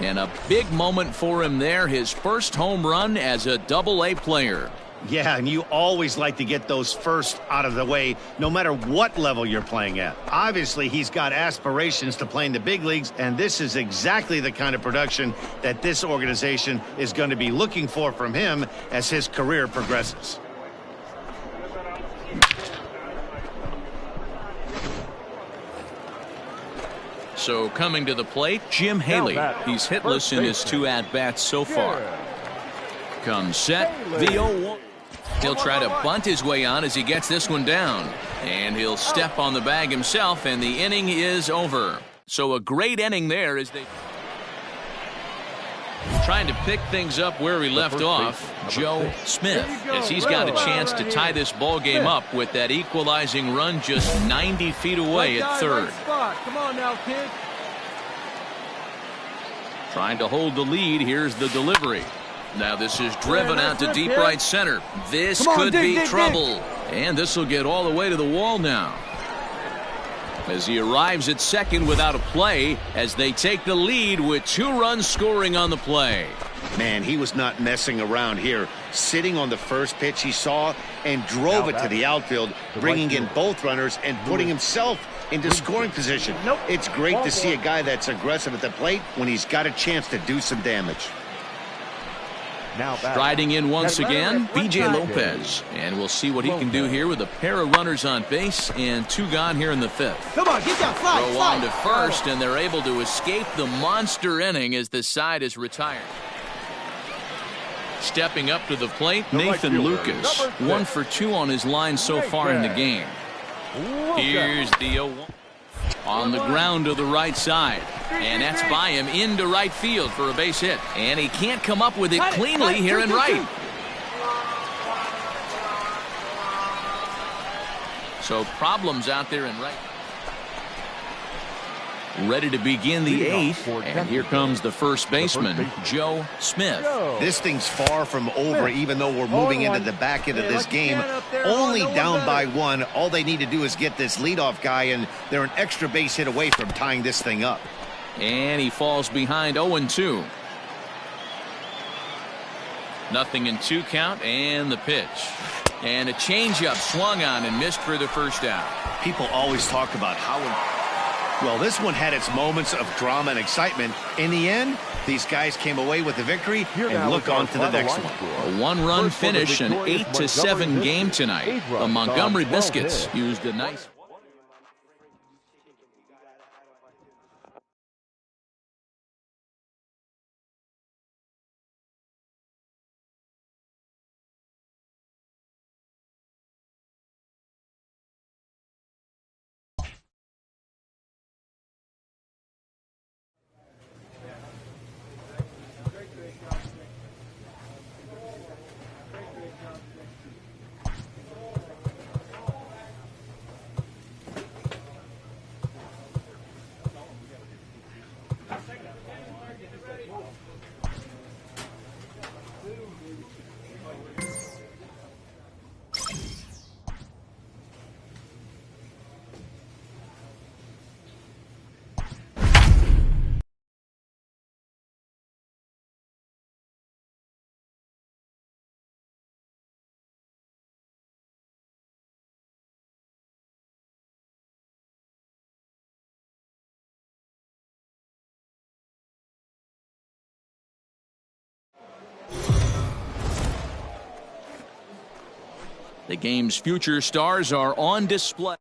Speaker 2: And a big moment for him there, his first home run as a Double-A player.
Speaker 5: Yeah, and you always like to get those first out of the way, no matter what level you're playing at. Obviously, he's got aspirations to play in the big leagues, and this is exactly the kind of production that this organization is going to be looking for from him as his career progresses.
Speaker 2: So coming to the plate, Jim Haley. He's hitless in his 2 at-bats so far. Comes set, the 0-1. He'll try to bunt his way on as he gets this one down. And he'll step on the bag himself, and the inning is over. So a great inning there as they... Trying to pick things up where we left off, Joe Smith, as he's got a chance to tie this ball game up with that equalizing run just 90 feet away at third.
Speaker 10: Come on now, kid.
Speaker 2: Trying to hold the lead. Here's the delivery. Now this is driven out to deep right center. This could be trouble. And this will get all the way to the wall now. As he arrives at second without a play as they take the lead with 2 runs scoring on the play.
Speaker 5: Man, he was not messing around here. Sitting on the first pitch he saw and drove it to the outfield, bringing in both runners and putting himself into scoring position. It's great to see a guy that's aggressive at the plate when he's got a chance to do some damage.
Speaker 2: Striding in once again, B.J. Lopez. And we'll see what he can do here with a pair of runners on base and 2 gone here in the 5th.
Speaker 10: Come on, get down, slide,
Speaker 2: Throw on to first, and they're able to escape the monster inning as the side is retired. Stepping up to the plate, Nathan Lucas. 1 for 2 on his line so far in the game. Here's the 0-1. On the ground to the right side. And that's by him into right field for a base hit. And he can't come up with it cleanly here in right. So problems out there in right. Ready to begin the 8th. And here comes the first baseman, Joe Smith.
Speaker 5: This thing's far from over, even though we're moving into the back end of this game. Only down by 1. All they need to do is get this leadoff guy, and they're an extra base hit away from tying this thing up.
Speaker 2: And he falls behind 0-2. Nothing in 2 count, and the pitch. And a changeup swung on and missed for the first out.
Speaker 5: People always talk about how... Well, this one had its moments of drama and excitement. In the end, these guys came away with the victory and look on to the next one.
Speaker 2: A 1-run finish, an 8-7 game tonight. The Montgomery Biscuits used a nice... The game's future stars are on display.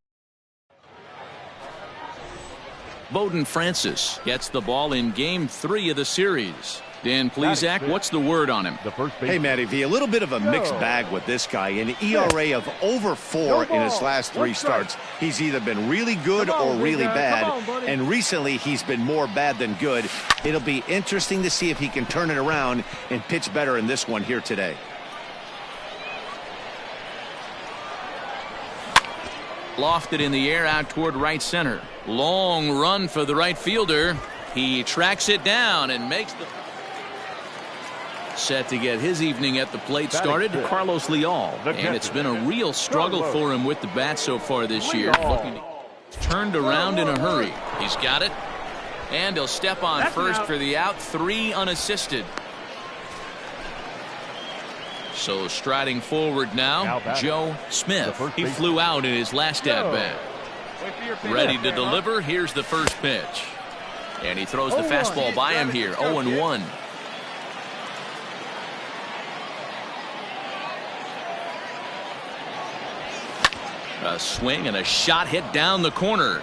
Speaker 2: Bowden Francis gets the ball in Game 3 of the series. Dan Plesac, what's the word on him?
Speaker 5: Hey, Matty V, a little bit of a mixed bag with this guy. An ERA of over 4 in his last 3 starts. He's either been really good or really bad, and recently he's been more bad than good. It'll be interesting to see if he can turn it around and pitch better in this one here today.
Speaker 2: Lofted in the air out toward right center. Long run for the right fielder. He tracks it down and makes the... Set to get his evening at the plate started, Carlos Leal. And it's been a real struggle for him with the bat so far this year. Turned around in a hurry. He's got it. And he'll step on first for the out. 3 unassisted. So striding forward now, Joe Smith. He flew out in his last at-bat. Ready to deliver. Here's the first pitch. And he throws the fastball by him here. 0-1. A swing and a shot hit down the corner.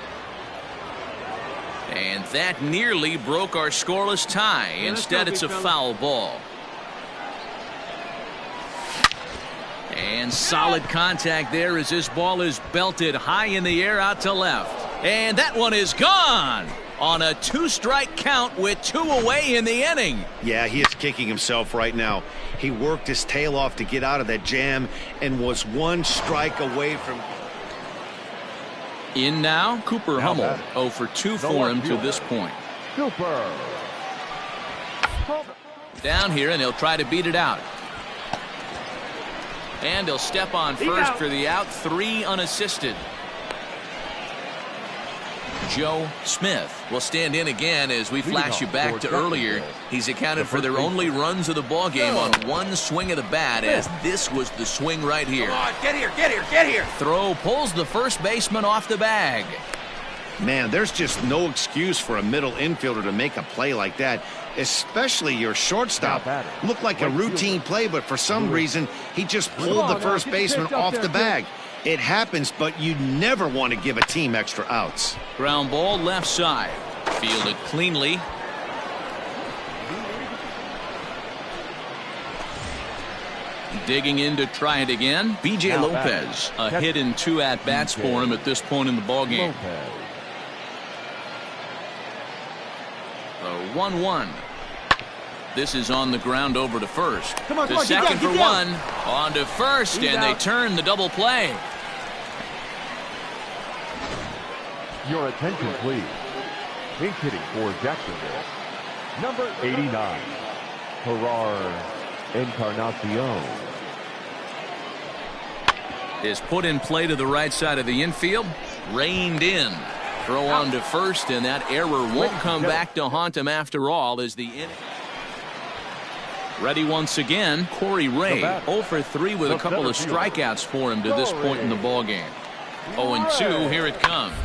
Speaker 2: And that nearly broke our scoreless tie. Instead, it's a foul ball. And solid contact there as this ball is belted high in the air out to left. And that one is gone on a 2-strike count with 2 away in the inning.
Speaker 5: Yeah, he is kicking himself right now. He worked his tail off to get out of that jam and was 1 strike away from...
Speaker 2: In now, Cooper Hummel. 0 for 2 for him to this point.
Speaker 6: Cooper.
Speaker 2: Down here, and he'll try to beat it out. And he'll step on first for the out. 3 unassisted. Joe Smith will stand in again as we flash you back to earlier. He's accounted for their only runs of the ball game on 1 swing of the bat, as this was the swing right here.
Speaker 8: Come on, get here, get here, get here.
Speaker 2: Throw pulls the first baseman off the bag.
Speaker 5: Man, there's just no excuse for a middle infielder to make a play like that, especially your shortstop. Looked like a routine play, but for some reason, he just pulled the first baseman off the bag. It happens, but you never want to give a team extra outs.
Speaker 2: Ground ball left side. Fielded cleanly. Digging in to try it again. B.J. Lopez. A hit in 2 at-bats for him at this point in the ballgame. The 1-1. This is on the ground over to first. To second for 1. On to first, and they turn the double play.
Speaker 6: Your attention, please. Pink hitting for Jacksonville, number 89, Gerard Encarnacion.
Speaker 2: Is put in play to the right side of the infield. Reined in. Throw on to first, and that error won't come back to haunt him after all as the inning. Ready once again, Corey Ray. 0 for 3 with a couple of strikeouts for him to this point in the ballgame. 0-2, here it comes.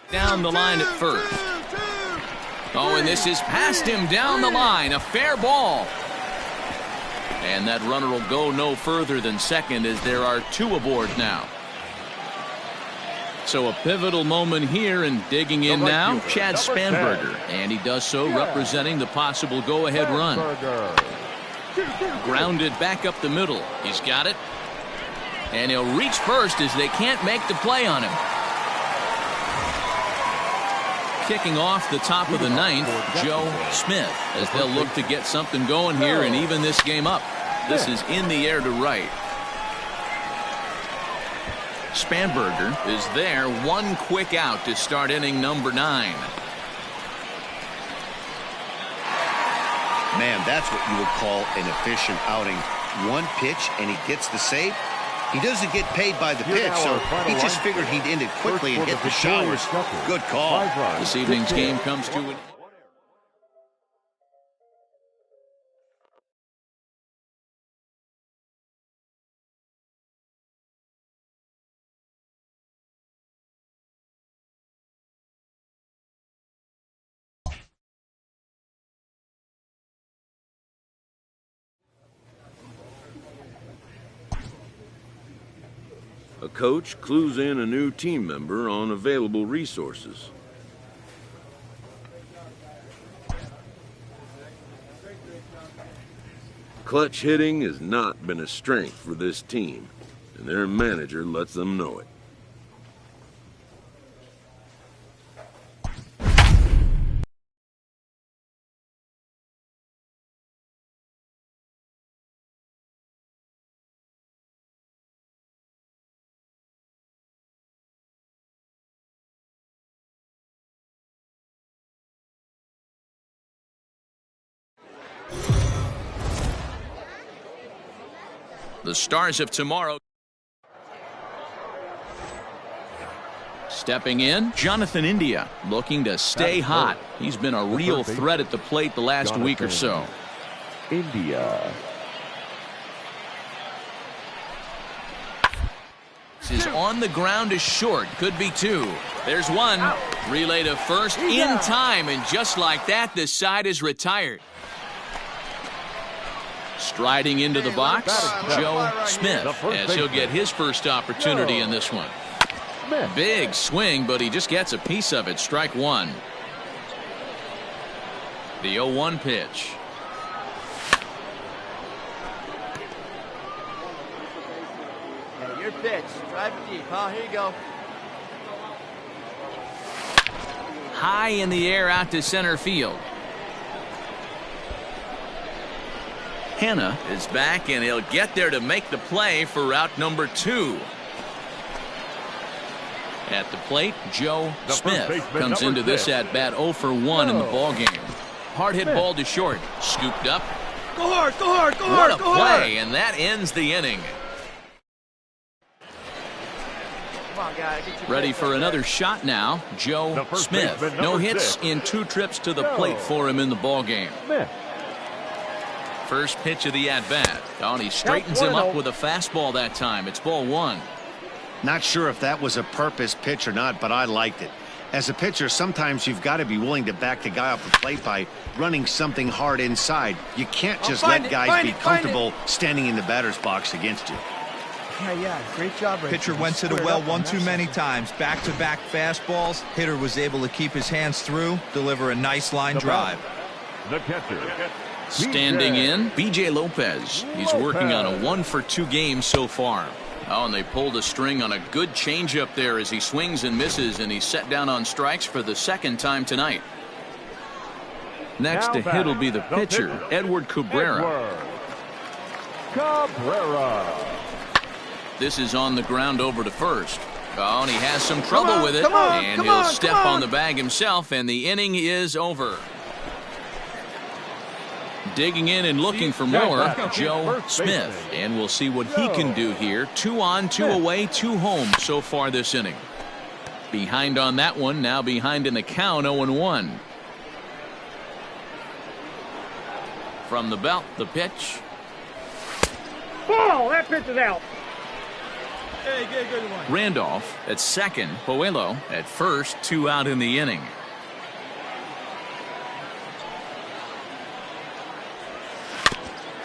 Speaker 2: Down the line at first. Oh, and this is past him down the line. A fair ball. And that runner will go no further than second as there are 2 aboard now. So a pivotal moment here, and digging in now, Chad Spanberger. And he does so representing the possible go-ahead run. Grounded back up the middle. He's got it. And he'll reach first as they can't make the play on him. Kicking off the top of the 9th, Joe Smith, as they'll look to get something going here and even this game up. This is in the air to right. Spanberger is there. 1 quick out to start inning number 9.
Speaker 5: Man, that's what you would call an efficient outing. 1 pitch, and he gets the save. He doesn't get paid by the pitch, so he just figured he'd end it quickly and hit the showers. Good call.
Speaker 2: This evening's game comes to an
Speaker 1: A coach clues in a new team member on available resources. Clutch hitting has not been a strength for this team, and their manager lets them know it.
Speaker 2: The stars of tomorrow. Stepping in, Jonathan India, looking to stay hot. He's been a real threat at the plate the last week or so.
Speaker 6: India.
Speaker 2: Is on the ground is short. Could be two. There's one. Relay to first in time, and just like that, this side is retired. Striding into the box, Joe Smith, as he'll get his first opportunity in this one. Big swing, but he just gets a piece of it. Strike one. The 0-1 pitch.
Speaker 8: Your pitch. Drive it deep. Oh, here you go.
Speaker 2: High in the air out to center field. Hanna is back, and he'll get there to make the play for route number 2. At the plate, Joe Smith comes into this at bat 0 for 1 in the ballgame. Hard hit ball to short. Scooped up.
Speaker 8: Go hard, go hard, go hard,
Speaker 2: go hard. What a play, and that ends the inning. Ready for another shot now, Joe Smith. No hits in 2 trips to the plate for him in the ballgame. First pitch of the at-bat. Oh, and he straightens him up with a fastball that time. It's ball 1.
Speaker 5: Not sure if that was a purpose pitch or not, but I liked it. As a pitcher, sometimes you've got to be willing to back the guy off the plate by running something hard inside. You can't just let guys be comfortable standing in the batter's box against you.
Speaker 8: Yeah, great job.
Speaker 4: Pitcher went to the well one too many times. Back-to-back fastballs. Hitter was able to keep his hands through, deliver a nice line drive.
Speaker 6: The catcher.
Speaker 2: Standing in, B.J. Lopez. He's working on a 1 for 2 game so far. Oh, and they pulled a string on a good changeup there as he swings and misses, and he's set down on strikes for the 2nd time tonight. Next to hit will be the pitcher, Edward Cabrera. This is on the ground over to first. Oh, and he has some trouble with it. And he'll step on the bag himself, and the inning is over. Digging in and looking for more, Joe Smith. And we'll see what he can do here. 2 on, 2 away, 2 home so far this inning. Behind on that one, now behind in the count, 0-1. From the belt, the pitch.
Speaker 3: Ball! That pitch is out.
Speaker 8: Hey, good one.
Speaker 2: Randolph at second, Puello at first, 2 out in the inning.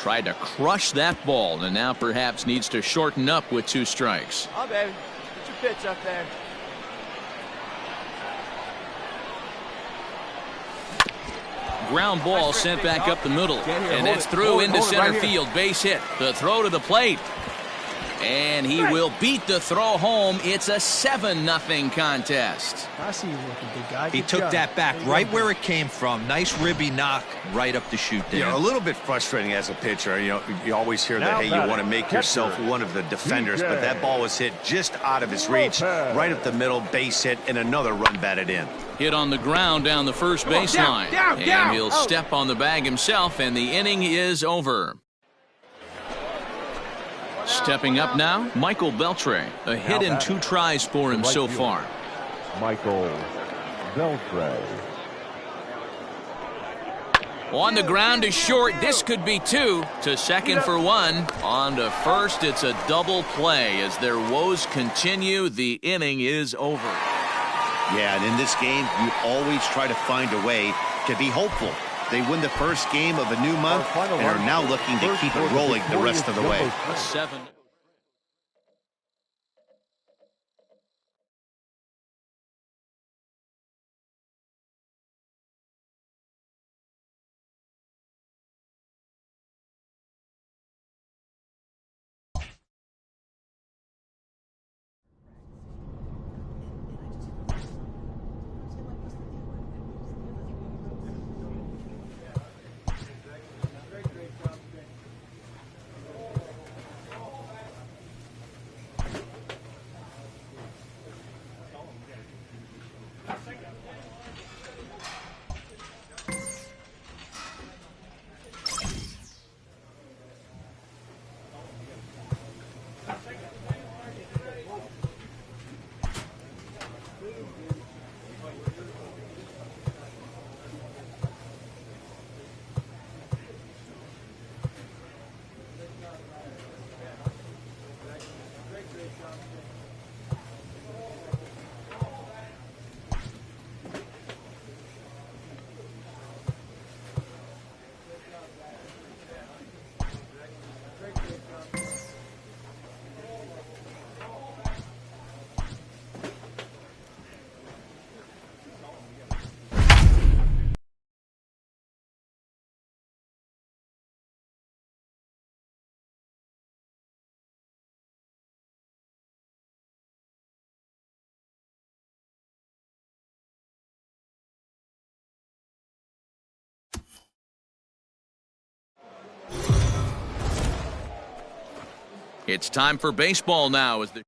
Speaker 2: Tried to crush that ball, and now perhaps needs to shorten up with 2 strikes.
Speaker 8: Oh, baby. Get your pitch up there.
Speaker 2: Ground ball sent back up the middle, and that's through into center field. Base hit. The throw to the plate. And he will beat the throw home. It's a 7-0 contest.
Speaker 8: I see you looking, big guy.
Speaker 4: He took that back right where it came from. Nice ribby knock right up the chute there.
Speaker 5: You know, a little bit frustrating as a pitcher. You know, you always hear that, hey, you want to make yourself one of the defenders, but that ball was hit just out of his reach, right up the middle, base hit, and another run batted in.
Speaker 2: Hit on the ground down the first baseline. And he'll step on the bag himself, and the inning is over. Stepping up now, Michael Beltre. A hit in 2 tries for him so far.
Speaker 6: Michael Beltre.
Speaker 2: On the ground is short. This could be 2. To second for 1. On to first. It's a double play. As their woes continue, the inning is over.
Speaker 5: Yeah, and in this game, you always try to find a way to be hopeful. They win the first game of a new month and are now looking to keep it rolling the rest of the way.
Speaker 2: 7. It's time for baseball now as the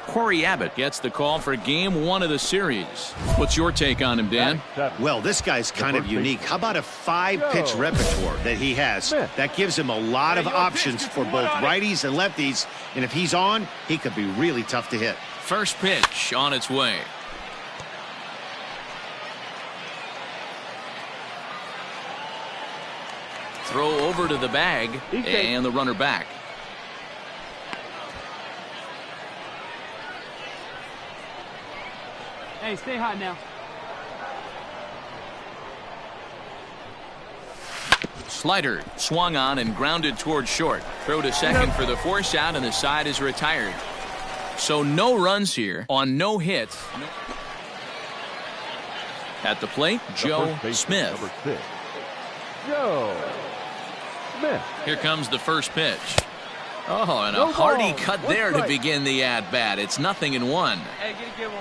Speaker 2: Cory Abbott gets the call for game 1 of the series. What's your take on him, Dan?
Speaker 5: Well, this guy's kind of unique. How about a 5-pitch repertoire that he has? That gives him a lot of options for both righties and lefties. And if he's on, he could be really tough to hit.
Speaker 2: First pitch on its way. Throw over to the bag and the runner back.
Speaker 7: Hey, stay hot now.
Speaker 2: Slider swung on and grounded toward short. Throw to second for the force out, and the side is retired. So no runs here on no hits. At the plate, Joe Smith.
Speaker 6: Joe Smith.
Speaker 2: Here comes the first pitch. Oh, and a hearty cut there to begin the at-bat. It's 0-1.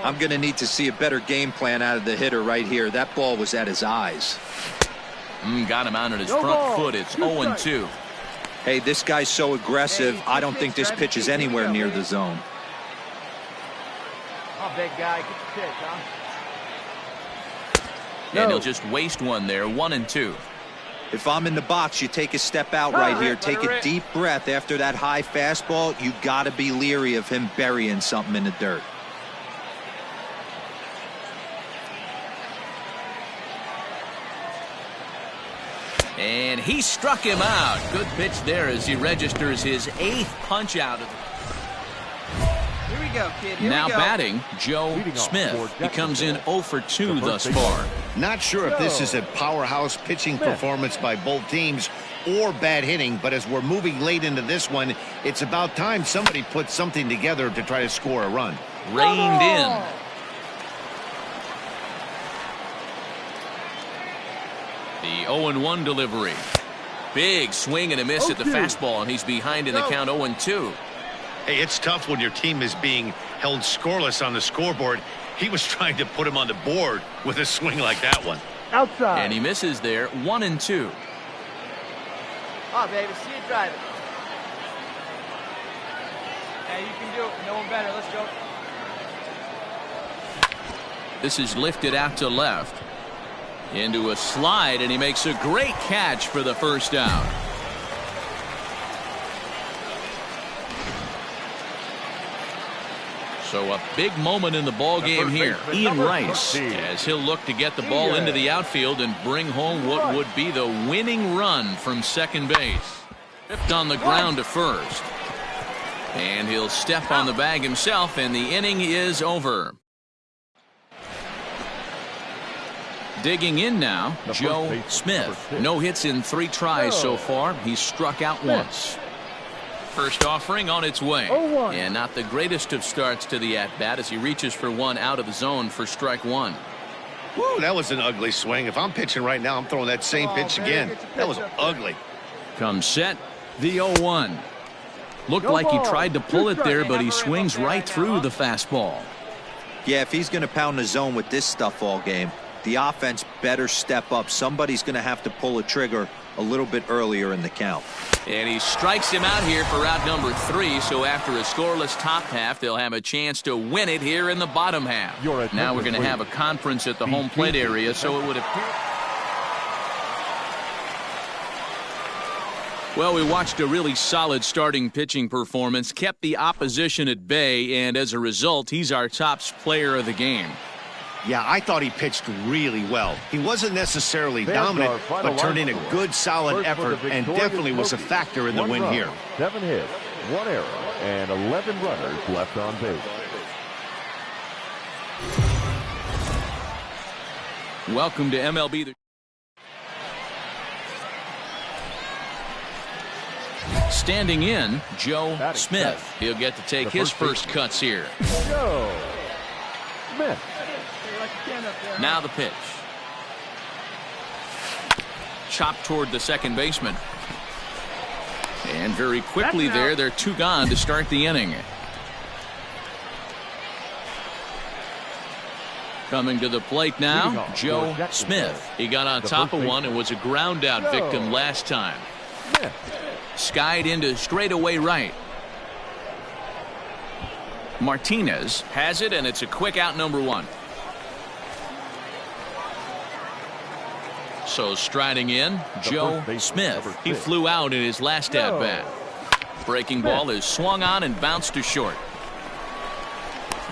Speaker 4: I'm going to need to see a better game plan out of the hitter right here. That ball was at his eyes.
Speaker 2: Got him out on his front foot. It's 0-2.
Speaker 4: Hey, this guy's so aggressive. I don't think this pitch is anywhere near the zone.
Speaker 10: Oh, big guy, get the pitch, huh?
Speaker 2: And he'll just waste one there. 1-2.
Speaker 4: If I'm in the box, you take a step out right here. Take a deep breath after that high fastball. You got to be leery of him burying something in the dirt.
Speaker 2: And he struck him out. Good pitch there as he registers his 8th punch out of the.
Speaker 10: Here we go, kid. Here
Speaker 2: now
Speaker 10: we go.
Speaker 2: Batting, Joe Smith. He comes in 0 for 2 thus far.
Speaker 5: Not sure if this is a powerhouse pitching performance by both teams or bad hitting, but as we're moving late into this one, it's about time somebody put something together to try to score a run.
Speaker 2: Reined in. The 0-1 delivery. Big swing and a miss at the fastball, and he's behind in the count 0-2.
Speaker 5: Hey, it's tough when your team is being held scoreless on the scoreboard. He was trying to put him on the board with a swing like that one.
Speaker 3: Outside.
Speaker 2: And he misses there. 1-2.
Speaker 10: Oh, baby, see you drive it. Hey, you can do it. No one better. Let's go.
Speaker 2: This is lifted out to left. Into a slide, and he makes a great catch for the first down. So a big moment in the ball game here. Ian Rice, as he'll look to get the ball into the outfield and bring home what would be the winning run from second base. Tipped on the ground to first. And he'll step on the bag himself, and the inning is over. Digging in now, Joe Smith. No hits in 3 tries so far. He's struck out once. First offering on its way. And not the greatest of starts to the at-bat as he reaches for one out of the zone for strike 1.
Speaker 5: Woo, that was an ugly swing. If I'm pitching right now, I'm throwing that same pitch again. That was ugly.
Speaker 2: Comes set, the 0-1. Looked like he tried to pull it there, but he swings right through the fastball.
Speaker 4: Yeah, if he's going to pound the zone with this stuff all game, the offense better step up. Somebody's going to have to pull a trigger a little bit earlier in the count.
Speaker 2: And he strikes him out here for out number 3. So after a scoreless top half, they'll have a chance to win it here in the bottom half. Now we're going to have a conference at the home plate area, so it would appear. Well, we watched a really solid starting pitching performance, kept the opposition at bay, and as a result, he's our top player of the game.
Speaker 5: Yeah, I thought he pitched really well. He wasn't necessarily dominant, but turned in a good, solid effort and definitely was a factor in the win here.
Speaker 6: 7 hits, 1 error, and 11 runners left on base.
Speaker 2: Welcome to MLB. Standing in, Joe Smith. He'll get to take his first cuts here.
Speaker 6: Joe Smith.
Speaker 2: Now the pitch. Chopped toward the second baseman. And very quickly there, they're 2 gone to start the inning. Coming to the plate now, Joe Smith. He got on top of one and was a ground out victim last time. skied into straightaway right. Martinez has it, and it's a quick out, number 1. So striding in, Joe Smith. He flew out in his last at bat. Breaking ball is swung on and bounced to short.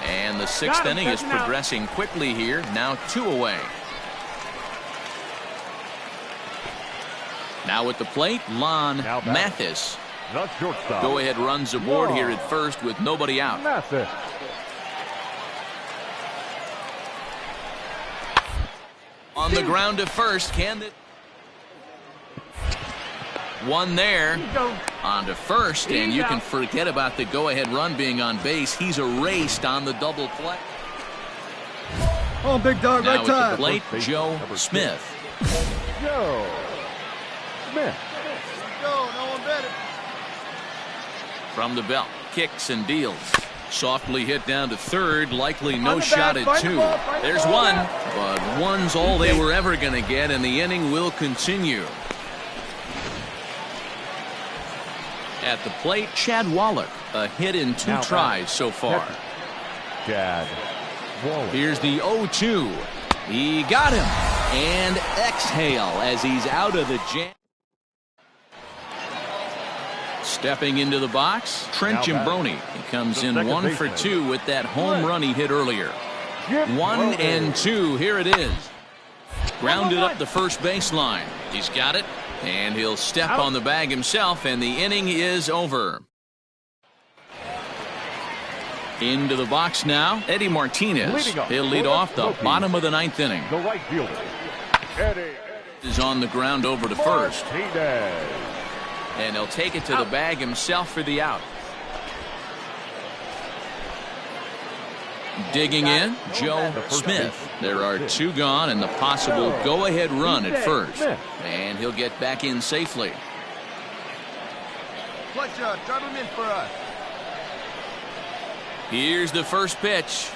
Speaker 2: And the 6th inning is progressing quickly here. Now 2 away. Now at the plate, Lon Mathis. Go ahead runs aboard here at first with nobody out. On the ground to first. Can it? One there. On to first, and you can forget about the go-ahead run being on base. He's erased on the double play.
Speaker 8: Oh, big dog,
Speaker 2: now
Speaker 8: right time.
Speaker 2: At the plate, Joe Smith.
Speaker 6: Joe Smith.
Speaker 8: Go, no one better.
Speaker 2: From the belt, kicks and deals. Softly hit down to third, likely no shot at 2. There's one, but one's all they were ever going to get, and the inning will continue. At the plate, Chad Wallach, a hit in 2 tries so far.
Speaker 6: Chad Wallach.
Speaker 2: Here's the 0-2. He got him, and exhale as he's out of the jam. Stepping into the box, Trent Jimbroni. He comes in 1 for 2 with that home run he hit earlier. 1 and 2. Here it is. Grounded up the first baseline. He's got it, and he'll step on the bag himself, and the inning is over. Into the box now, Eddie Martinez. He'll lead off the bottom of the 9th inning.
Speaker 6: The right fielder, Eddie,
Speaker 2: is on the ground over to first. And he'll take it to the bag himself for the out. Digging in, Joe Smith. There are 2 gone and the possible go-ahead run at first. And he'll get back in safely.
Speaker 8: Clutch up, drive him in for us.
Speaker 2: Here's the first pitch.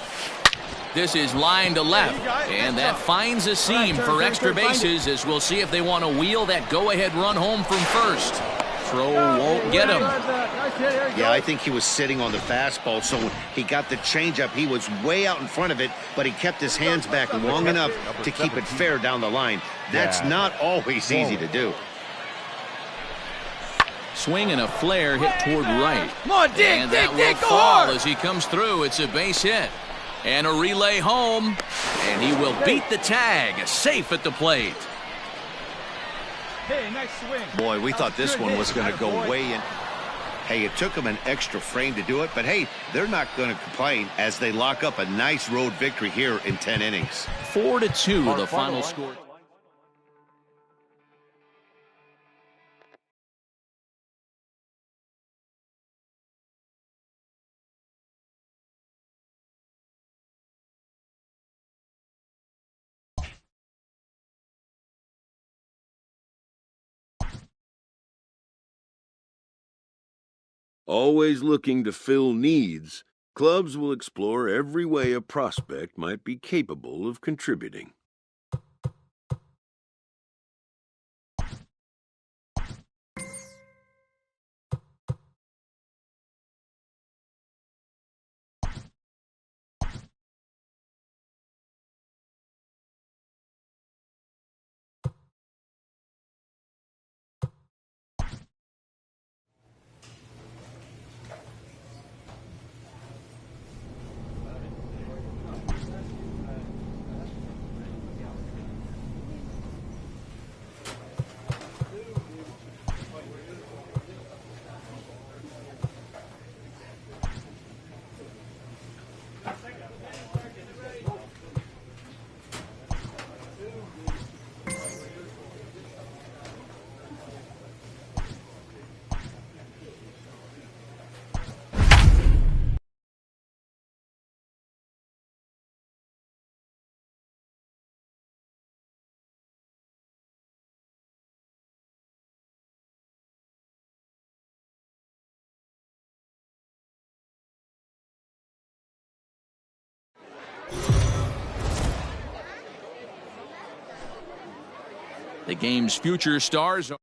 Speaker 2: This is line to left, and that finds a seam for extra bases, as we'll see if they want to wheel that go-ahead run home from first. Throw won't get him.
Speaker 5: Yeah, I think he was sitting on the fastball, so when he got the changeup, he was way out in front of it, but he kept his hands back long enough to keep it fair down the line. That's not always easy to do.
Speaker 2: Swing and a flare hit toward right. And that will fall as he comes through. It's a base hit. And a relay home. And he will beat the tag. Safe at the plate.
Speaker 7: Hey, nice swing.
Speaker 5: Boy, we thought this one was going to go way in. Hey, it took them an extra frame to do it, but hey, they're not going to complain as they lock up a nice road victory here in 10 innings.
Speaker 2: 4-2, the final score.
Speaker 1: Always looking to fill needs, clubs will explore every way a prospect might be capable of contributing. The game's future stars are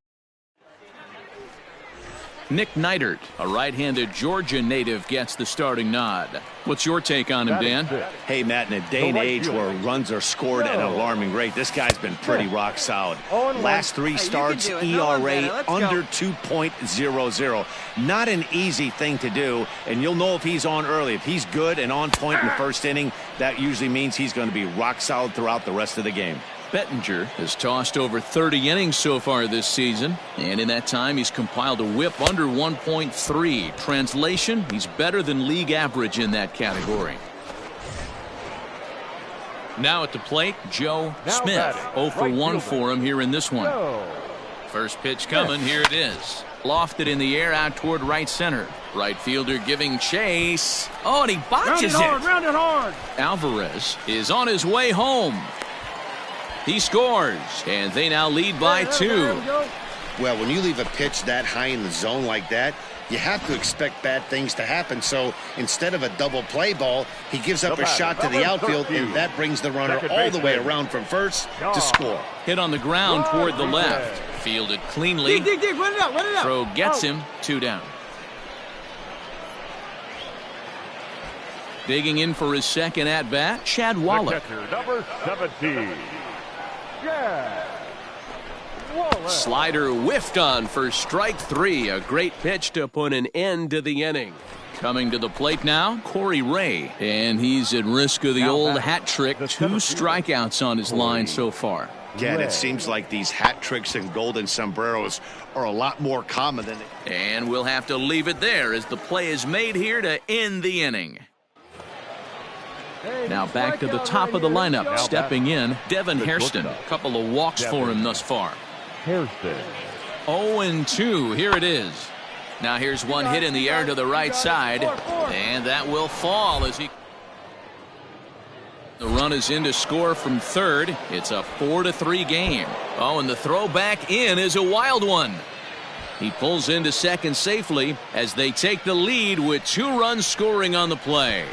Speaker 2: Nick Neidert, a right-handed Georgia native, gets the starting nod. What's your take on him, Dan?
Speaker 5: Hey, Matt, in a day and age where runs are scored at an alarming rate, this guy's been pretty rock solid. Last 3 starts, ERA under 2.00. Not an easy thing to do, and you'll know if he's on early. If he's good and on point in the first inning, that usually means he's going to be rock solid throughout the rest of the game.
Speaker 2: Bettinger has tossed over 30 innings so far this season, and in that time he's compiled a whip under 1.3. Translation, he's better than league average in that category. Now at the plate, Joe Smith. 0 for 1 for him here in this one. First pitch coming, here it is. Lofted in the air out toward right center. Right fielder giving chase. Oh, and he botches it.
Speaker 3: Round it hard.
Speaker 2: Alvarez is on his way home. He scores, and they now lead by 2.
Speaker 5: Well, when you leave a pitch that high in the zone like that, you have to expect bad things to happen. So instead of a double play ball, he gives up a shot to the outfield, and that brings the runner all the way around from first to score.
Speaker 2: Hit on the ground toward the left. Fielded cleanly.
Speaker 10: Dig, run it out.
Speaker 2: Throw gets him. 2 down. Digging in for his second at-bat, Chad Wallach.
Speaker 6: Number 17.
Speaker 9: Slider whiffed on for strike 3. A great pitch to put an end to the inning.
Speaker 2: Coming to the plate now, Corey Ray. And he's at risk of the old hat trick. 2 strikeouts on his line so far.
Speaker 5: Again, it seems like these hat tricks and golden sombreros are a lot more common than...
Speaker 2: And we'll have to leave it there as the play is made here to end the inning. Now back to the top of the lineup. Stepping in, Devon Hairston. A couple of walks for him thus far. 0-2. Here it is. Now here's one hit in the air to the right side. And that will fall as he... The run is in to score from third. It's a 4-3 game. Oh, and the throw back in is a wild one. He pulls into second safely as they take the lead with 2 runs scoring on the play.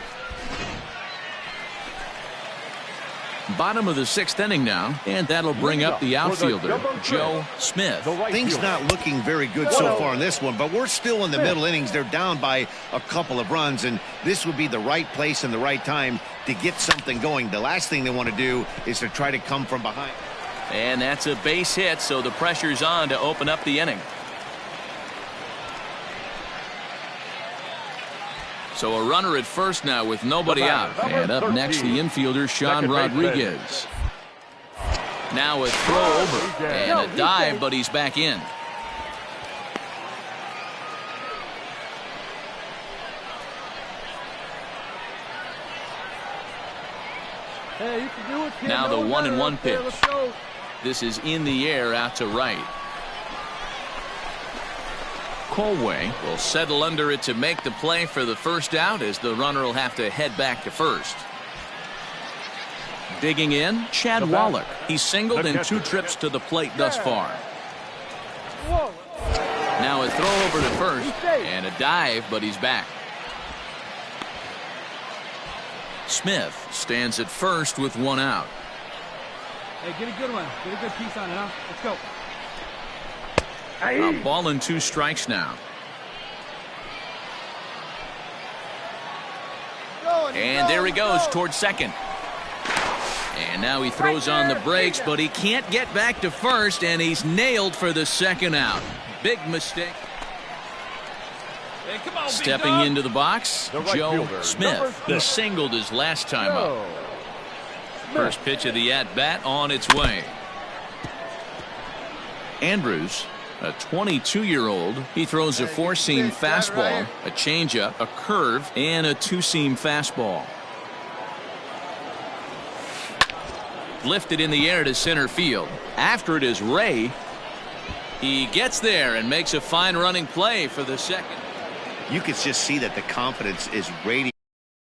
Speaker 2: Bottom of the 6th inning now, and that'll bring up the outfielder, Joe Smith.
Speaker 5: Things not looking very good so far in this one, but we're still in the middle innings. They're down by a couple of runs, and this would be the right place and the right time to get something going. The last thing they want to do is to try to come from behind.
Speaker 2: And that's a base hit, so the pressure's on to open up the inning. So a runner at first now with nobody out. And up next, the infielder, Sean Rodriguez. Now a throw over and a dive, but he's back in.
Speaker 7: Hey, you can do it, kid.
Speaker 2: Now the 1-1 pitch. This is in the air out to right. Colway will settle under it to make the play for the first out as the runner will have to head back to first. Digging in, Chad Wallach. He's singled in 2 trips to the plate thus far. Now a throw over to first and a dive, but he's back. Smith stands at first with 1 out.
Speaker 7: Hey, get a good one. Get a good piece on it, huh? Let's go.
Speaker 2: A ball and 2 strikes now. And there he goes towards second. And now he throws on the brakes, but he can't get back to first, and he's nailed for the second out. Big mistake.
Speaker 7: Hey, come on,
Speaker 2: stepping into the box, Joe Smith. He singled his last time up. First pitch of the at-bat on its way. Andrews, a 22-year-old, he throws a 4-seam fastball, a changeup, a curve, and a 2-seam fastball. Lifted in the air to center field. After it is Ray. He gets there and makes a fine running play for the second.
Speaker 5: You could just see that the confidence is radiating.